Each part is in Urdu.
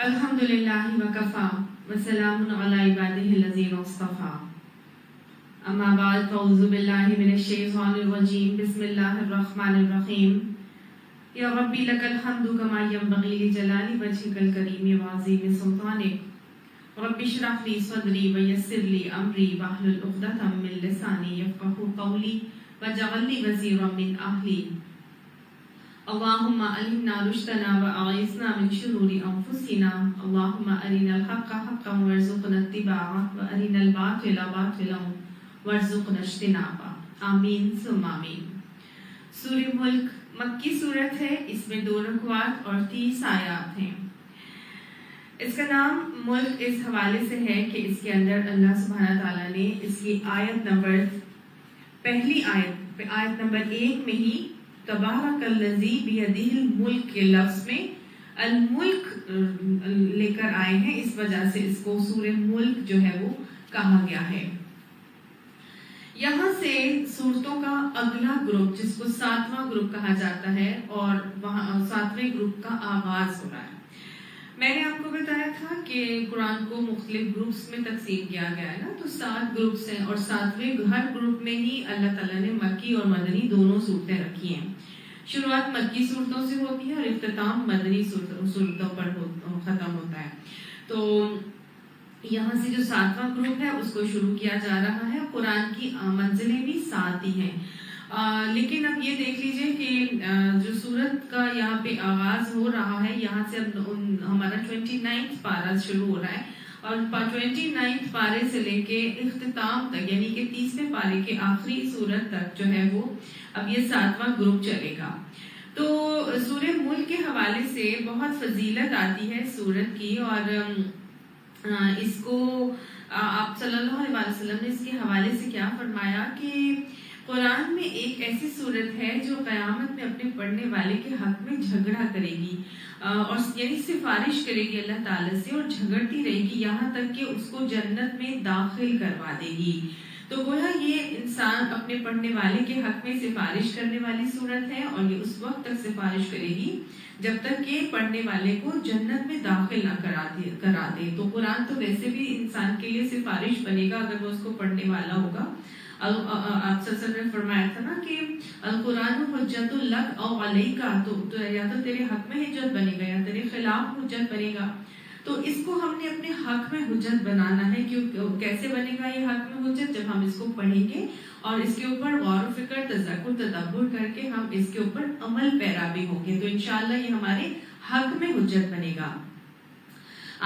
الحمدللہ وکفا وسلام علی عبادہ الذین اصطفا اما بعد فاعوذ باللہ من الشیطان الرجیم بسم اللہ الرحمن الرحیم یا ربی لک الحمد کما ینبغی لجلال وجہک الکریم وعظیم سلطانک رب اشرح لی صدری ویسر لی امری واحلل عقدۃ من لسانی یفقهوا قولی واجعل لی وزیرا من اہلی اللهم علمنا رشدنا وأعذنا من شرور أنفسنا اللهم أرنا الحق حقا وارزقنا اتباعه وأرنا الباطل باطلا وارزقنا اجتنابه آمین ثم آمین۔ سورہ ملک مکی صورت ہے، اس میں 2 رکوعات اور 30 آیات ہیں۔ اس کا نام ملک اس حوالے سے ہے کہ اس کے اندر اللہ سبحانہ تعالیٰ نے اس کی پہلی آیت نمبر 1 میں ہی تبارک الذی بیدہ الملک کے لفظ میں الملک لے کر آئے ہیں، اس وجہ سے اس کو سورہ ملک جو ہے وہ کہا گیا ہے۔ یہاں سے سورتوں کا اگلا گروپ جس کو 7واں گروپ کہا جاتا ہے اور وہاں 7ویں گروپ کا آغاز ہو رہا ہے۔ میں نے آپ کو بتایا تھا کہ قرآن کو مختلف گروپس میں تقسیم کیا گیا ہے نا، تو 7 گروپس ہیں اور 7ویں ہر گروپ میں ہی اللہ تعالیٰ نے مکی اور مدنی دونوں صورتیں رکھی ہیں۔ شروعات مکی صورتوں سے ہوتی ہے اور اختتام مدنی صورتوں پر ختم ہوتا ہے۔ تو یہاں سے جو 7واں گروپ ہے اس کو شروع کیا جا رہا ہے۔ قرآن کی منزلیں بھی 7 ہی ہیں، لیکن اب یہ دیکھ لیجئے کہ جو سورت کا یہاں پہ آغاز ہو رہا ہے، یہاں سے اب ہمارا 29 پارہ شروع ہو رہا ہے اور 29 پارے سے لے کے اختتام تک یعنی کہ 30ویں پارے کے آخری سورت تک جو ہے وہ اب یہ 7واں گروپ چلے گا۔ تو سورہ ملک کے حوالے سے بہت فضیلت آتی ہے سورت کی، اور اس کو آپ صلی اللہ علیہ وسلم نے اس کے حوالے سے کیا فرمایا کہ قرآن میں ایک ایسی صورت ہے جو قیامت میں اپنے پڑھنے والے کے حق میں جھگڑا کرے گی اور یعنی سفارش کرے گی اللہ تعالیٰ سے اور جھگڑتی رہے گی یہاں تک کہ اس کو جنت میں داخل کروا دے گی۔ تو گویا یہ انسان اپنے پڑھنے والے کے حق میں سفارش کرنے والی صورت ہے اور یہ اس وقت تک سفارش کرے گی جب تک کہ پڑھنے والے کو جنت میں داخل نہ کرا دے۔ تو قرآن تو ویسے بھی انسان کے لیے سفارش بنے گا اگر وہ اس کو پڑھنے والا ہوگا۔ آپ صلی اللہ علیہ وسلم نے فرمایا تھا نا کہ القرآن حجت لک او علیک، تو یا تو تیرے حق میں حجت بنے گا یا تیرے خلاف حجت بنے گا۔ تو اس کو ہم نے اپنے حق میں حجت بنانا ہے۔ کیسے بنے گا یہ حق میں حجت؟ جب ہم اس کو پڑھیں گے اور اس کے اوپر غور و فکر تذکر تدبر کر کے ہم اس کے اوپر عمل پیرا بھی ہوں گے تو انشاءاللہ یہ ہمارے حق میں حجت بنے گا۔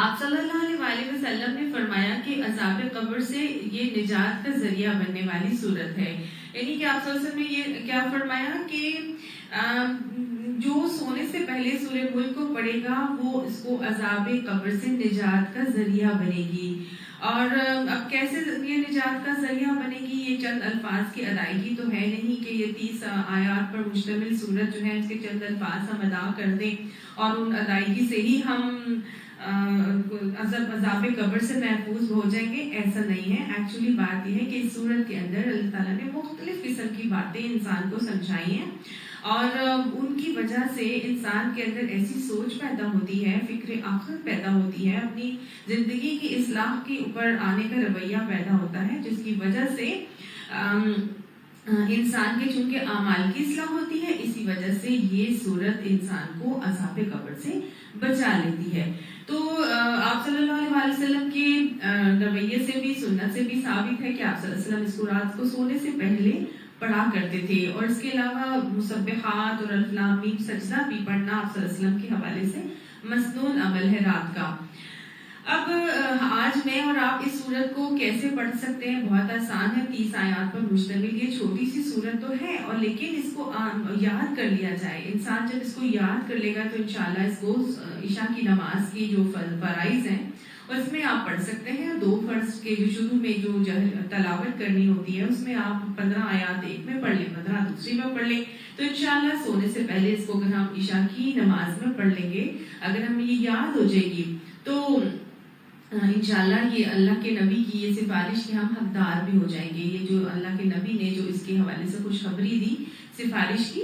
آپ صلی اللہ علیہ وآلہ وسلم نے فرمایا کہ عذاب قبر سے یہ نجات کا ذریعہ بننے والی صورت ہے، یعنی کہ آپ صلی اللہ علیہ وسلم نے یہ کیا فرمایا کہ جو سونے سے پہلے سورہ ملک کو پڑھے گا وہ اس کو عذاب قبر سے نجات کا ذریعہ بنے گی۔ اور اب کیسے یہ نجات کا ذریعہ بنے گی؟ یہ چند الفاظ کی ادائیگی تو ہے نہیں کہ یہ 30 آیات پر مشتمل سورت جو ہے اس کے چند الفاظ ہم ادا کر دیں اور ان ادائیگی سے ہی ہم عذاب قبر سے محفوظ ہو جائیں گے، ایسا نہیں ہے۔ ایکچولی بات یہ ہے کہ اس سورت کے اندر اللہ تعالیٰ نے مختلف قسم کی باتیں انسان کو سمجھائی ہیں اور ان کی وجہ سے انسان کے اندر ایسی سوچ پیدا ہوتی ہے، فکر آخرت پیدا ہوتی ہے، اپنی زندگی کی اصلاح کے اوپر آنے کا رویہ پیدا ہوتا ہے، جس کی وجہ سے انسان کے چونکہ اعمال کی اصلاح ہوتی ہے، اسی وجہ سے یہ صورت انسان کو عذاب قبر سے بچا لیتی ہے۔ تو آپ صلی اللہ علیہ وسلم کے رویے سے بھی سنت سے بھی ثابت ہے کہ آپ صلی اللہ علیہ وسلم اس کو رات کو سونے سے پہلے پڑھا کرتے تھے، اور اس کے علاوہ مسبحات اور الف لام میم سجدہ بھی پڑھنا آپ صلی اللہ علیہ وسلم کے حوالے سے مسنون عمل ہے رات کا۔ اب آج میں اور آپ اس سورت کو کیسے پڑھ سکتے ہیں؟ بہت آسان ہے، 30 آیات پر مشتمل یہ چھوٹی سی سورت تو ہے، اور لیکن اس کو یاد کر لیا جائے۔ انسان جب اس کو یاد کر لے گا تو انشاءاللہ اس کو عشاء کی نماز کی جو فرائض ہیں اس میں آپ پڑھ سکتے ہیں۔ 2 فرض کے جو شروع میں جو تلاوت کرنی ہوتی ہے اس میں آپ 15 آیات ایک میں پڑھ لیں، 15 دوسری میں پڑھ لیں، تو انشاءاللہ سونے سے پہلے اس کو اگر ہم عشاء کی نماز میں پڑھ لیں گے، اگر ہمیں یہ یاد ہو جائے گی تو انشاءاللہ یہ اللہ کے نبی کی یہ سفارش کے ہم حقدار بھی ہو جائیں گے۔ یہ جو اللہ کے نبی نے جو اس کے حوالے سے خوشخبری دی سفارش کی،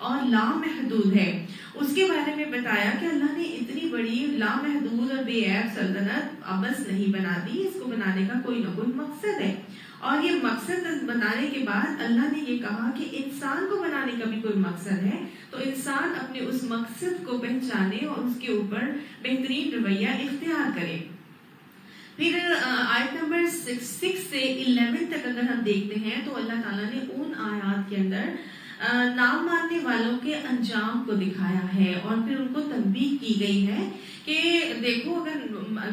اور لامحدود ہے. اس کے بارے میں بتایا کہ اللہ نے اتنی بڑی لامحدود اور بے عیب سلطنت ابس نہیں بنا دی، اس کو بنانے کا کوئی نہ کوئی مقصد ہے. اور یہ مقصد بنانے کے بعد اللہ نے یہ کہا کہ انسان کو بنانے کا بھی کوئی مقصد ہے، تو انسان اپنے اس مقصد کو پہچانے اور اس کے اوپر بہترین رویہ اختیار کرے. پھر آیت نمبر 6 سے 11 تک اگر ہم دیکھتے ہیں تو اللہ تعالیٰ نے ان آیات کے اندر نام ماننے والوں کے انجام کو دکھایا ہے، اور پھر ان کو تنبیہ کی گئی ہے کہ دیکھو اگر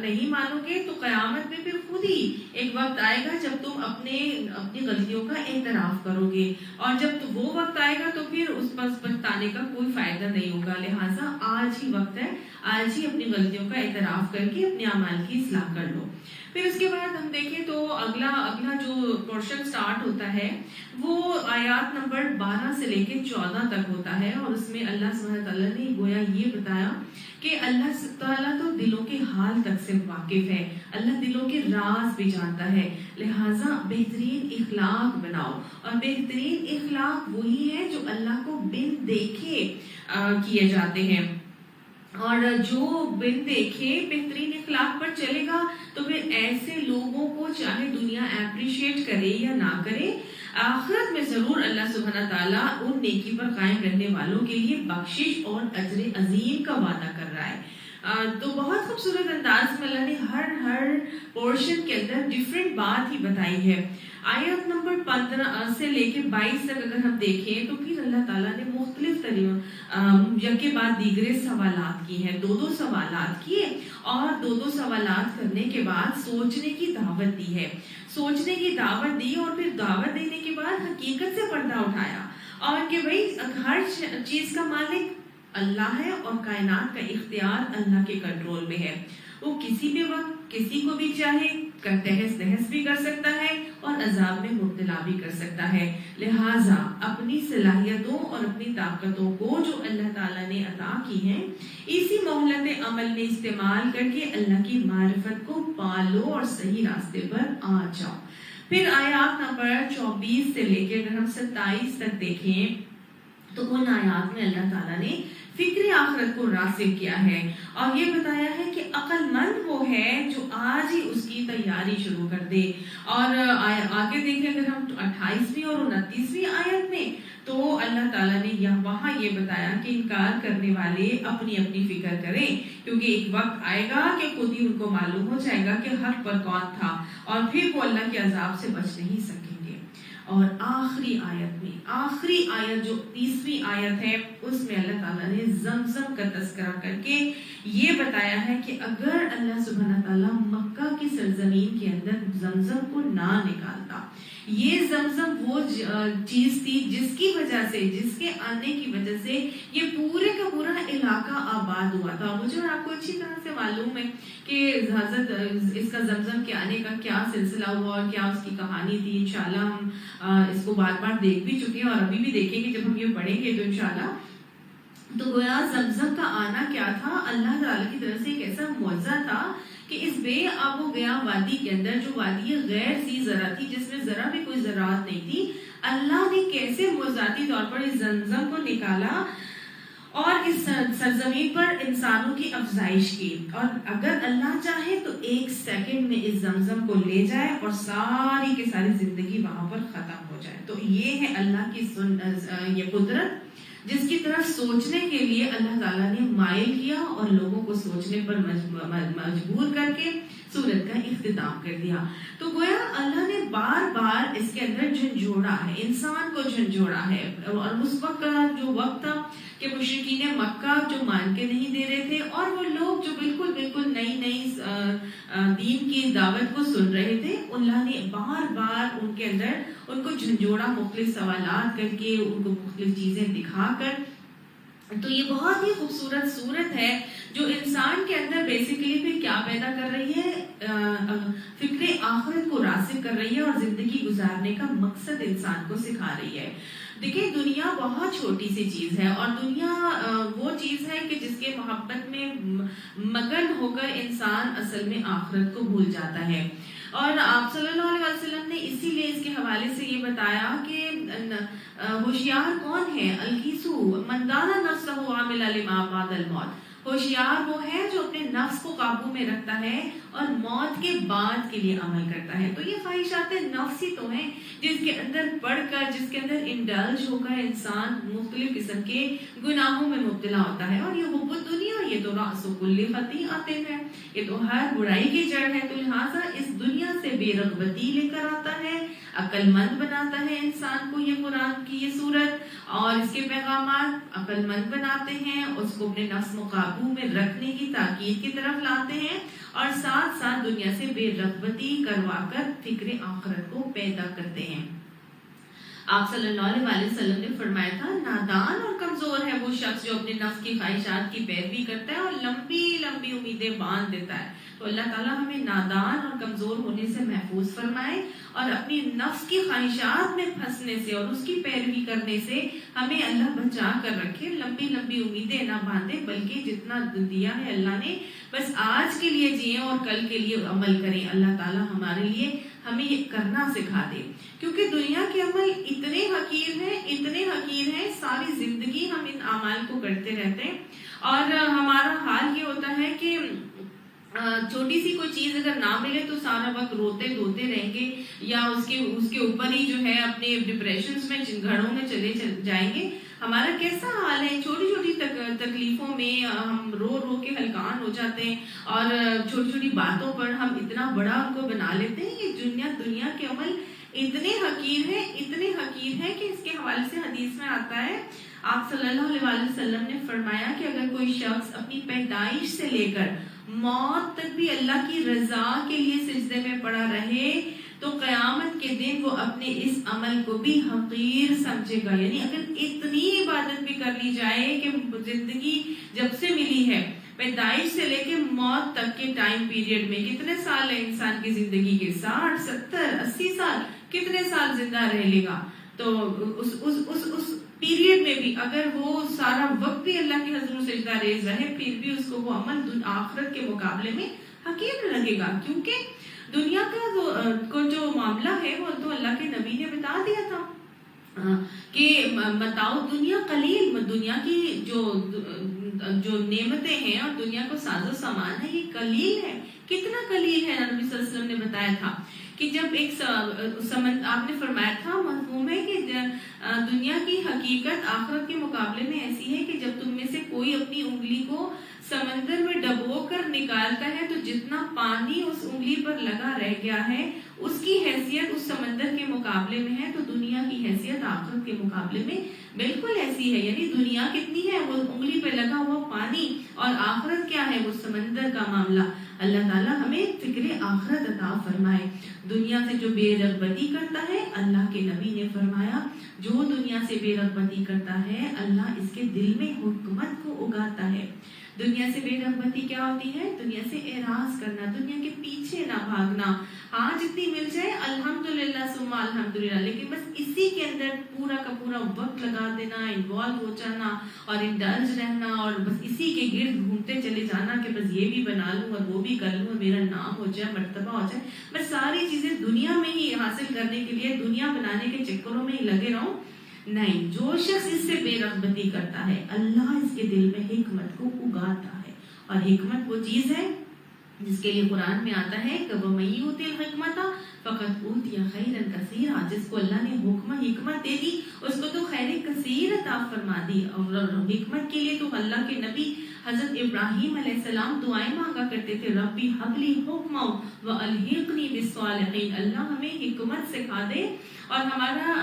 نہیں مانو گے تو قیامت میں پھر خود ہی ایک وقت آئے گا جب تم اپنی غلطیوں کا اعتراف کرو گے، اور جب وہ وقت آئے گا تو پھر اس پر پچھتانے کا کوئی فائدہ نہیں ہوگا. لہٰذا آج ہی وقت ہے، آج ہی اپنی غلطیوں کا اعتراف کر کے اپنے اعمال کی اصلاح کر لو. پھر اس کے بعد ہم دیکھیں تو اگلا جو پورشن سٹارٹ ہوتا ہے وہ آیات نمبر 12 سے لے کے 14 تک ہوتا ہے، اور اس میں اللہ سبحانہ تعالیٰ نے گویا یہ بتایا کہ اللہ تعالیٰ تو دلوں کے حال تک سے واقف ہے، اللہ دلوں کے راز بھی جانتا ہے. لہٰذا بہترین اخلاق بناؤ، اور بہترین اخلاق وہی ہے جو اللہ کو بن دیکھے کیے جاتے ہیں، اور جو بن دیکھے بہترین اخلاق پر چلے گا تو پھر ایسے لوگوں کو چاہے دنیا اپریشیٹ کرے یا نہ کرے، آخرت میں ضرور اللہ سبحانہ تعالیٰ ان نیکی پر قائم رہنے والوں کے لیے بخشش اور اجر عظیم کا وعدہ کر رہا ہے. تو بہت خوبصورت انداز میں اللہ نے ہر پورشن کے اندر ڈیفرنٹ بات ہی بتائی ہے. آیت نمبر 15 سے لے کے 22 تک اگر ہم دیکھیں تو پھر اللہ تعالیٰ نے مختلف یکے بعد دیگرے سوالات کی ہیں، 2 سوالات کیے، اور 2 سوالات کرنے کے بعد سوچنے کی دعوت دی ہے، سوچنے کی دعوت دی، اور پھر دعوت دینے کے بعد حقیقت سے پردہ اٹھایا، اور کہ بھئی ہر چیز کا مالک اللہ ہے، اور کائنات کا اختیار اللہ کے کنٹرول میں ہے. وہ کسی بھی وقت کسی کو بھی چاہے تہس نہس بھی کر سکتا ہے اور عذاب میں مبتلا بھی کر سکتا ہے. لہٰذا اپنی صلاحیتوں اور اپنی طاقتوں کو جو اللہ تعالیٰ نے عطا کی ہیں اسی مہلت عمل میں استعمال کر کے اللہ کی معرفت کو پالو اور صحیح راستے پر آ جاؤ. پھر آیات نمبر 24 سے لے کے اگر ہم 27 تک دیکھیں تو ان آیات میں اللہ تعالیٰ نے فکر آخرت کو راسخ کیا ہے، اور یہ بتایا ہے کہ عقل مند وہ ہے جو آج ہی اس کی تیاری شروع کر دے. اور آگے دیکھیں اگر ہم 28ویں اور 29ویں آیت میں تو اللہ تعالیٰ نے وہاں یہ بتایا کہ انکار کرنے والے اپنی اپنی فکر کریں، کیونکہ ایک وقت آئے گا کہ خود ہی ان کو معلوم ہو جائے گا کہ حق پر کون تھا، اور پھر وہ اللہ کے عذاب سے بچ نہیں سکیں گے. اور آخری آیت جو 30ویں آیت ہے اس میں اللہ تعالیٰ نے زمزم کا تذکرہ کر کے یہ بتایا ہے کہ اگر اللہ سبحانہ تعالیٰ مکہ کی سرزمین کے اندر زمزم کو نہ نکالتا، یہ زمزم وہ چیز تھی جس کی وجہ سے، جس کے آنے کی وجہ سے یہ پورے کا پورا علاقہ آباد ہوا تھا. مجھے اور آپ کو اچھی طرح سے معلوم ہے کہ حضرت اس کا زمزم کے آنے کا کیا سلسلہ ہوا اور کیا اس کی کہانی تھی. انشاءاللہ ہم اس کو بار بار دیکھ بھی چکے ہیں اور ابھی بھی دیکھیں گے جب ہم یہ پڑھیں گے تو انشاءاللہ. تو گویا زمزم کا آنا کیا تھا، اللہ تعالیٰ کی طرف سے ایک ایسا معجزہ تھا کہ اس بے آب و گیا وادی کے اندر جو وادی غیر ذی زرع تھی، جس میں ذرا بھی کوئی زراعت نہیں تھی، اللہ نے کیسے معجزاتی طور پر اس زمزم کو نکالا اور اس سرزمین پر انسانوں کی افزائش کی. اور اگر اللہ چاہے تو 1 سیکنڈ میں اس زمزم کو لے جائے اور ساری کی ساری زندگی وہاں پر ختم ہو جائے. تو یہ ہے اللہ کی یہ قدرت جس کی طرف سوچنے کے لیے اللہ تعالیٰ نے مائل کیا اور لوگوں کو سوچنے پر مجبور کر کے سورت کا اختتام کر دیا. تو گویا اللہ نے بار بار اس کے اندر جھنجھوڑا ہے، انسان کو جھنجھوڑا ہے. اور اس وقت کا جو وقت تھا کہ مشرکین مکہ جو مان کے نہیں دے رہے تھے اور وہ لوگ جو بالکل نئی دین کی دعوت کو سن رہے تھے، اللہ نے بار بار ان کے اندر ان کو جھنجھوڑا، مختلف سوالات کر کے، ان کو مختلف چیزیں دکھا کر. تو یہ بہت ہی خوبصورت صورت ہے جو انسان کے اندر بیسیکلی پھر کیا پیدا کر رہی ہے، فکر آخرت کو راسخ کر رہی ہے اور زندگی گزارنے کا مقصد انسان کو سکھا رہی ہے. دیکھیں دنیا بہت چھوٹی سی چیز ہے، اور دنیا وہ چیز ہے کہ جس کے محبت میں مگن ہو کر انسان اصل میں آخرت کو بھول جاتا ہے. اور آپ صلی اللہ علیہ وسلم نے اسی لیے اس کے حوالے سے یہ بتایا کہ ہوشیار کون ہے، الکیسو عامل لما بعد الموت. ہوشیار وہ ہے جو اپنے نفس کو قابو میں رکھتا ہے اور موت کے بعد کے لیے عمل کرتا ہے. تو یہ خواہشات نفس ہی تو ہیں جس کے اندر پڑھ کر، جس کے اندر انڈلج ہو کر انسان مختلف قسم کے گناہوں میں مبتلا ہوتا ہے. اور یہ حب الدنیا، یہ تو راس کل خطیئۃ ہے، یہ تو ہر برائی کی جڑ ہے. تو لہٰذا اس دنیا سے بے رغبتی لے کر آتا ہے، عقل مند بناتا ہے انسان کو. یہ قرآن کی یہ سورت اور اس کے پیغامات عقل مند بناتے ہیں، اس کو اپنے نفس قابو میں رکھنے کی تاکید کی طرف لاتے ہیں، اور ساتھ ساتھ دنیا سے بے رغبتی کروا کر فکر آخرت کو پیدا کرتے ہیں. آپ صلی اللہ علیہ وسلم نے فرمایا تھا، نادان اور کمزور ہے وہ شخص جو اپنے نفس کی خواہشات کی پیروی کرتا ہے اور لمبی لمبی امیدیں باندھ دیتا ہے. تو اللہ تعالیٰ ہمیں نادان اور کمزور ہونے سے محفوظ فرمائے اور اپنی نفس کی خواہشات میں پھنسنے سے اور اس کی پیروی کرنے سے ہمیں اللہ بچا کر رکھے. لمبی لمبی امیدیں نہ باندھے، بلکہ جتنا دیا ہے اللہ نے بس آج کے لیے جئیں اور کل کے لیے عمل کریں. اللہ تعالیٰ ہمارے لیے ہمیں یہ کرنا سکھا دے، کیونکہ دنیا کے عمل اتنے حقیر ہیں. ساری زندگی ہم ان اعمال کو کرتے رہتے ہیں اور ہمارا حال یہ ہوتا ہے کہ چھوٹی سی کوئی چیز اگر نہ ملے تو سارا وقت روتے دھوتے رہیں گے، یا اس کے اوپر ہی جو ہے اپنے ڈپریشنز میں گھروں میں چلے جائیں گے. ہمارا کیسا حال ہے، چھوٹی چھوٹی تکلیفوں میں ہم رو رو کے ہلکان ہو جاتے ہیں اور چھوٹی چھوٹی باتوں پر ہم اتنا بڑا ان کو بنا لیتے ہیں. یہ دنیا کے عمل اتنے حقیر ہیں کہ اس کے حوالے سے حدیث میں آتا ہے، آپ صلی اللہ علیہ وسلم نے فرمایا کہ اگر کوئی شخص اپنی پیدائش سے لے کر موت تک بھی اللہ کی رضا کے لیے سجدے میں پڑا رہے تو قیامت کے دن وہ اپنے اس عمل کو بھی حقیر سمجھے گا. یعنی اگر اتنی عبادت بھی کر لی جائے کہ زندگی جب سے ملی ہے پیدائش سے لے کے موت تک کے ٹائم پیریڈ میں کتنے سال ہے انسان کی زندگی کے، 60 70 80 سال، کتنے سال زندہ رہ لے گا. تو اس پیریڈ میں بھی اگر وہ سارا وقت بھی اللہ کے حضور سجدہ ریز رہے، پھر بھی اس کو وہ عمل آخرت کے مقابلے میں حقیر لگے گا. کیونکہ دنیا کا جو معاملہ ہے وہ تو اللہ کے نبی نے بتا دیا تھا کہ متاع دنیا قلیل، دنیا کی جو نعمتیں ہیں اور دنیا کو ساز و سامان ہے یہ قلیل ہے. کتنا قلیل ہے، نبی صلی اللہ علیہ وسلم نے بتایا تھا کہ جب ایک آپ نے فرمایا تھا مفہوم ہے کہ دنیا کی حقیقت آخرت کے مقابلے میں ایسی ہے کہ جب تم میں سے کوئی اپنی انگلی کو سمندر میں ڈبو کر نکالتا ہے تو جتنا پانی اس انگلی پر لگا رہ گیا ہے اس کی حیثیت اس سمندر کے مقابلے میں ہے، تو دنیا کی حیثیت آخرت کے مقابلے میں بالکل ایسی ہے. یعنی دنیا کتنی ہے، وہ انگلی پہ لگا ہوا پانی، اور آخرت کیا ہے، وہ سمندر کا معاملہ. اللہ تعالیٰ ہمیں فکر آخرت عطا فرمائے. دنیا سے جو بے رغبتی کرتا ہے، اللہ کے نبی نے فرمایا جو دنیا سے بے رغبتی کرتا ہے اللہ اس کے دل میں حکمت کو اگاتا ہے. دنیا سے بے رغبتی کیا ہوتی ہے، دنیا سے اعراض کرنا، دنیا کے پیچھے نہ بھاگنا. ہاں جتنی مل جائے الحمدللہ ثم الحمدللہ، لیکن بس اسی کے اندر پورا کا پورا وقت لگا دینا، انوالو ہو جانا اور انڈلج رہنا اور بس اسی کے گرد گھومتے چلے جانا کہ بس یہ بھی بنا لوں اور وہ بھی کر لوں اور میرا نام ہو جائے، مرتبہ ہو جائے. بس ساری چیزیں دنیا میں ہی حاصل کرنے کے لیے دنیا بنانے کے چکروں میں ہی لگے رہو. نہیں، جو شخص اس سے بے رغبتی کرتا ہے اللہ اس کے دل میں حکمت کو اگاتا ہے. اور حکمت وہ چیز ہے جس کے لیے قرآن میں آتا ہے کہ وَمَن یُؤْتِ الْحِکْمَةَ فَقَدْ أُوتِیَ خَیْرًا کَثِیرًا، جس کو اللہ نے حکمت دے دی اس کو تو خیر کثیر عطا فرما دی. اور حکمت کے لیے تو اللہ کے نبی حضرت ابراہیم علیہ السلام دعائیں مانگا کرتے تھے، ربی حب لی حکما والحقنی بالصالحین، اللہ ہمیں حکمت سکھا دے اور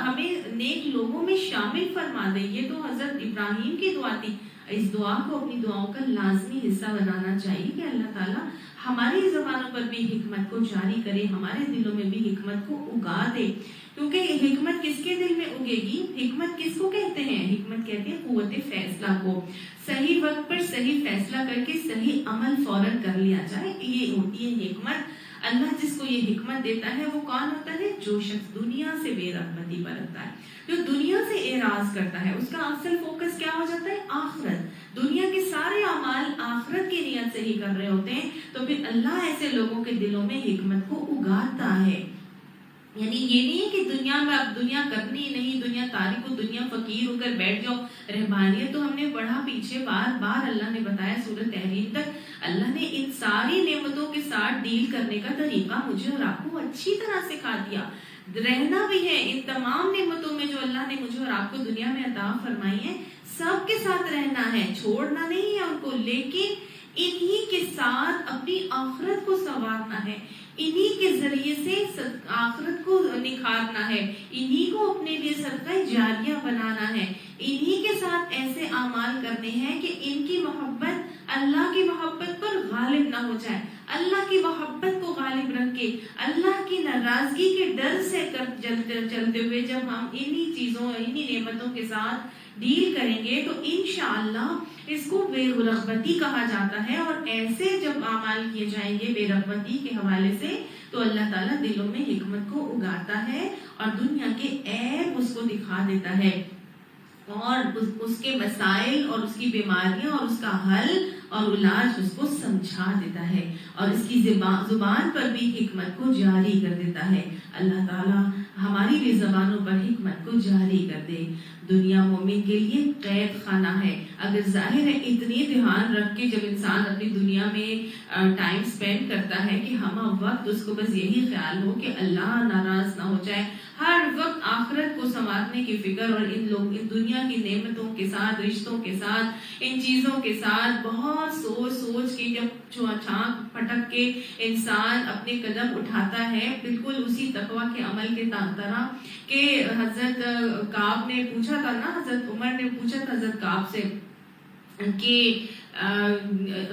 ہمیں نیک لوگوں میں شامل فرما دے. یہ تو حضرت ابراہیم کی دعا تھی. اس دعا کو اپنی دعاؤں کا لازمی حصہ بنانا چاہیے کہ اللہ تعالیٰ ہماری زبانوں پر بھی حکمت کو جاری کرے، ہمارے دلوں میں بھی حکمت کو اگا دے. کیونکہ حکمت کس کے دل میں اگے گی، حکمت کس کو کہتے ہیں، حکمت کہتے ہیں قوت فیصلہ کو. صحیح وقت پر صحیح فیصلہ کر کے صحیح عمل فوراً کر لیا جائے، یہ ہوتی ہے حکمت. اللہ جس کو یہ حکمت دیتا ہے وہ کون ہوتا ہے، جو شخص دنیا سے بے رغبتی برتتا ہے، جو دنیا سے اعراض کرتا ہے. اس کا اصل فوکس کیا ہو جاتا ہے، آخرت. دنیا کے سارے اعمال آخرت کی نیت سے ہی کر رہے ہوتے ہیں، تو پھر اللہ ایسے لوگوں کے دلوں میں حکمت کو اگاتا ہے. یعنی یہ نہیں ہے کہ دنیا میں اب دنیا کرنی ہی نہیں، دنیا تارک ہو، دنیا فقیر ہو کر بیٹھ جاؤ۔ رہبانیت تو ہم نے پڑھا پیچھے، بار بار اللہ نے بتایا سورۃ تحریم تک، اللہ نے ان ساری نعمتوں کے ساتھ ڈیل کرنے کا طریقہ مجھے اور آپ کو اچھی طرح سکھا دیا۔ رہنا بھی ہے ان تمام نعمتوں میں جو اللہ نے مجھے اور آپ کو دنیا میں عطا فرمائی ہے، سب کے ساتھ رہنا ہے، چھوڑنا نہیں ہے ان کو، لیکن انہی کے ساتھ اپنی آخرت کو سنوارنا ہے، انہی کے ذریعے سے آخرت کو نکھارنا ہے، انہی کو اپنے لیے صدقہ جاریہ بنانا ہے، انہی کے ساتھ ایسے اعمال کرنے ہیں کہ ان کی محبت اللہ کی محبت پر غالب نہ ہو جائے، اللہ کی محبت کو غالب رکھ کے اللہ کی ناراضگی کے ڈر سے چلتے ہوئے جب ہم انہی چیزوں انہی نعمتوں کے ساتھ ڈیل کریں گے تو انشاءاللہ اس کو بے رغبتی کہا جاتا ہے۔ اور ایسے جب اعمال کیے جائیں گے بے رغبتی کے حوالے سے تو اللہ تعالیٰ دلوں میں حکمت کو اگاتا ہے اور دنیا کے عیب اس کو دکھا دیتا ہے، اور اس کے مسائل اور اس کی بیماریاں اور اس کا حل اور علاج اس کو سمجھا دیتا ہے، اور اس کی زبان پر بھی حکمت کو جاری کر دیتا ہے۔ اللہ تعالیٰ ہماری بھی زبانوں پر حکمت کو جاری کر دے۔ دنیا مومن کے لیے قید خانہ ہے۔ اگر ظاہر ہے اتنی دھیان رکھ کے جب انسان اپنی دنیا میں ٹائم سپینڈ کرتا ہے کہ ہم وقت اس کو بس یہی خیال ہو کہ اللہ ناراض نہ ہو جائے، ہر وقت آخرت کو سنوارنے کی فکر، اور ان دنیا کی نعمتوں کے ساتھ، رشتوں کے ساتھ، ان چیزوں کے ساتھ بہت سوچ کے جب چھانک پھٹک کے انسان اپنے قدم اٹھاتا ہے، بالکل اسی تقویٰ کے عمل کے طرح کہ حضرت کعب نے پوچھا تھا نا، حضرت عمر نے پوچھا تھا حضرت کعب سے کہ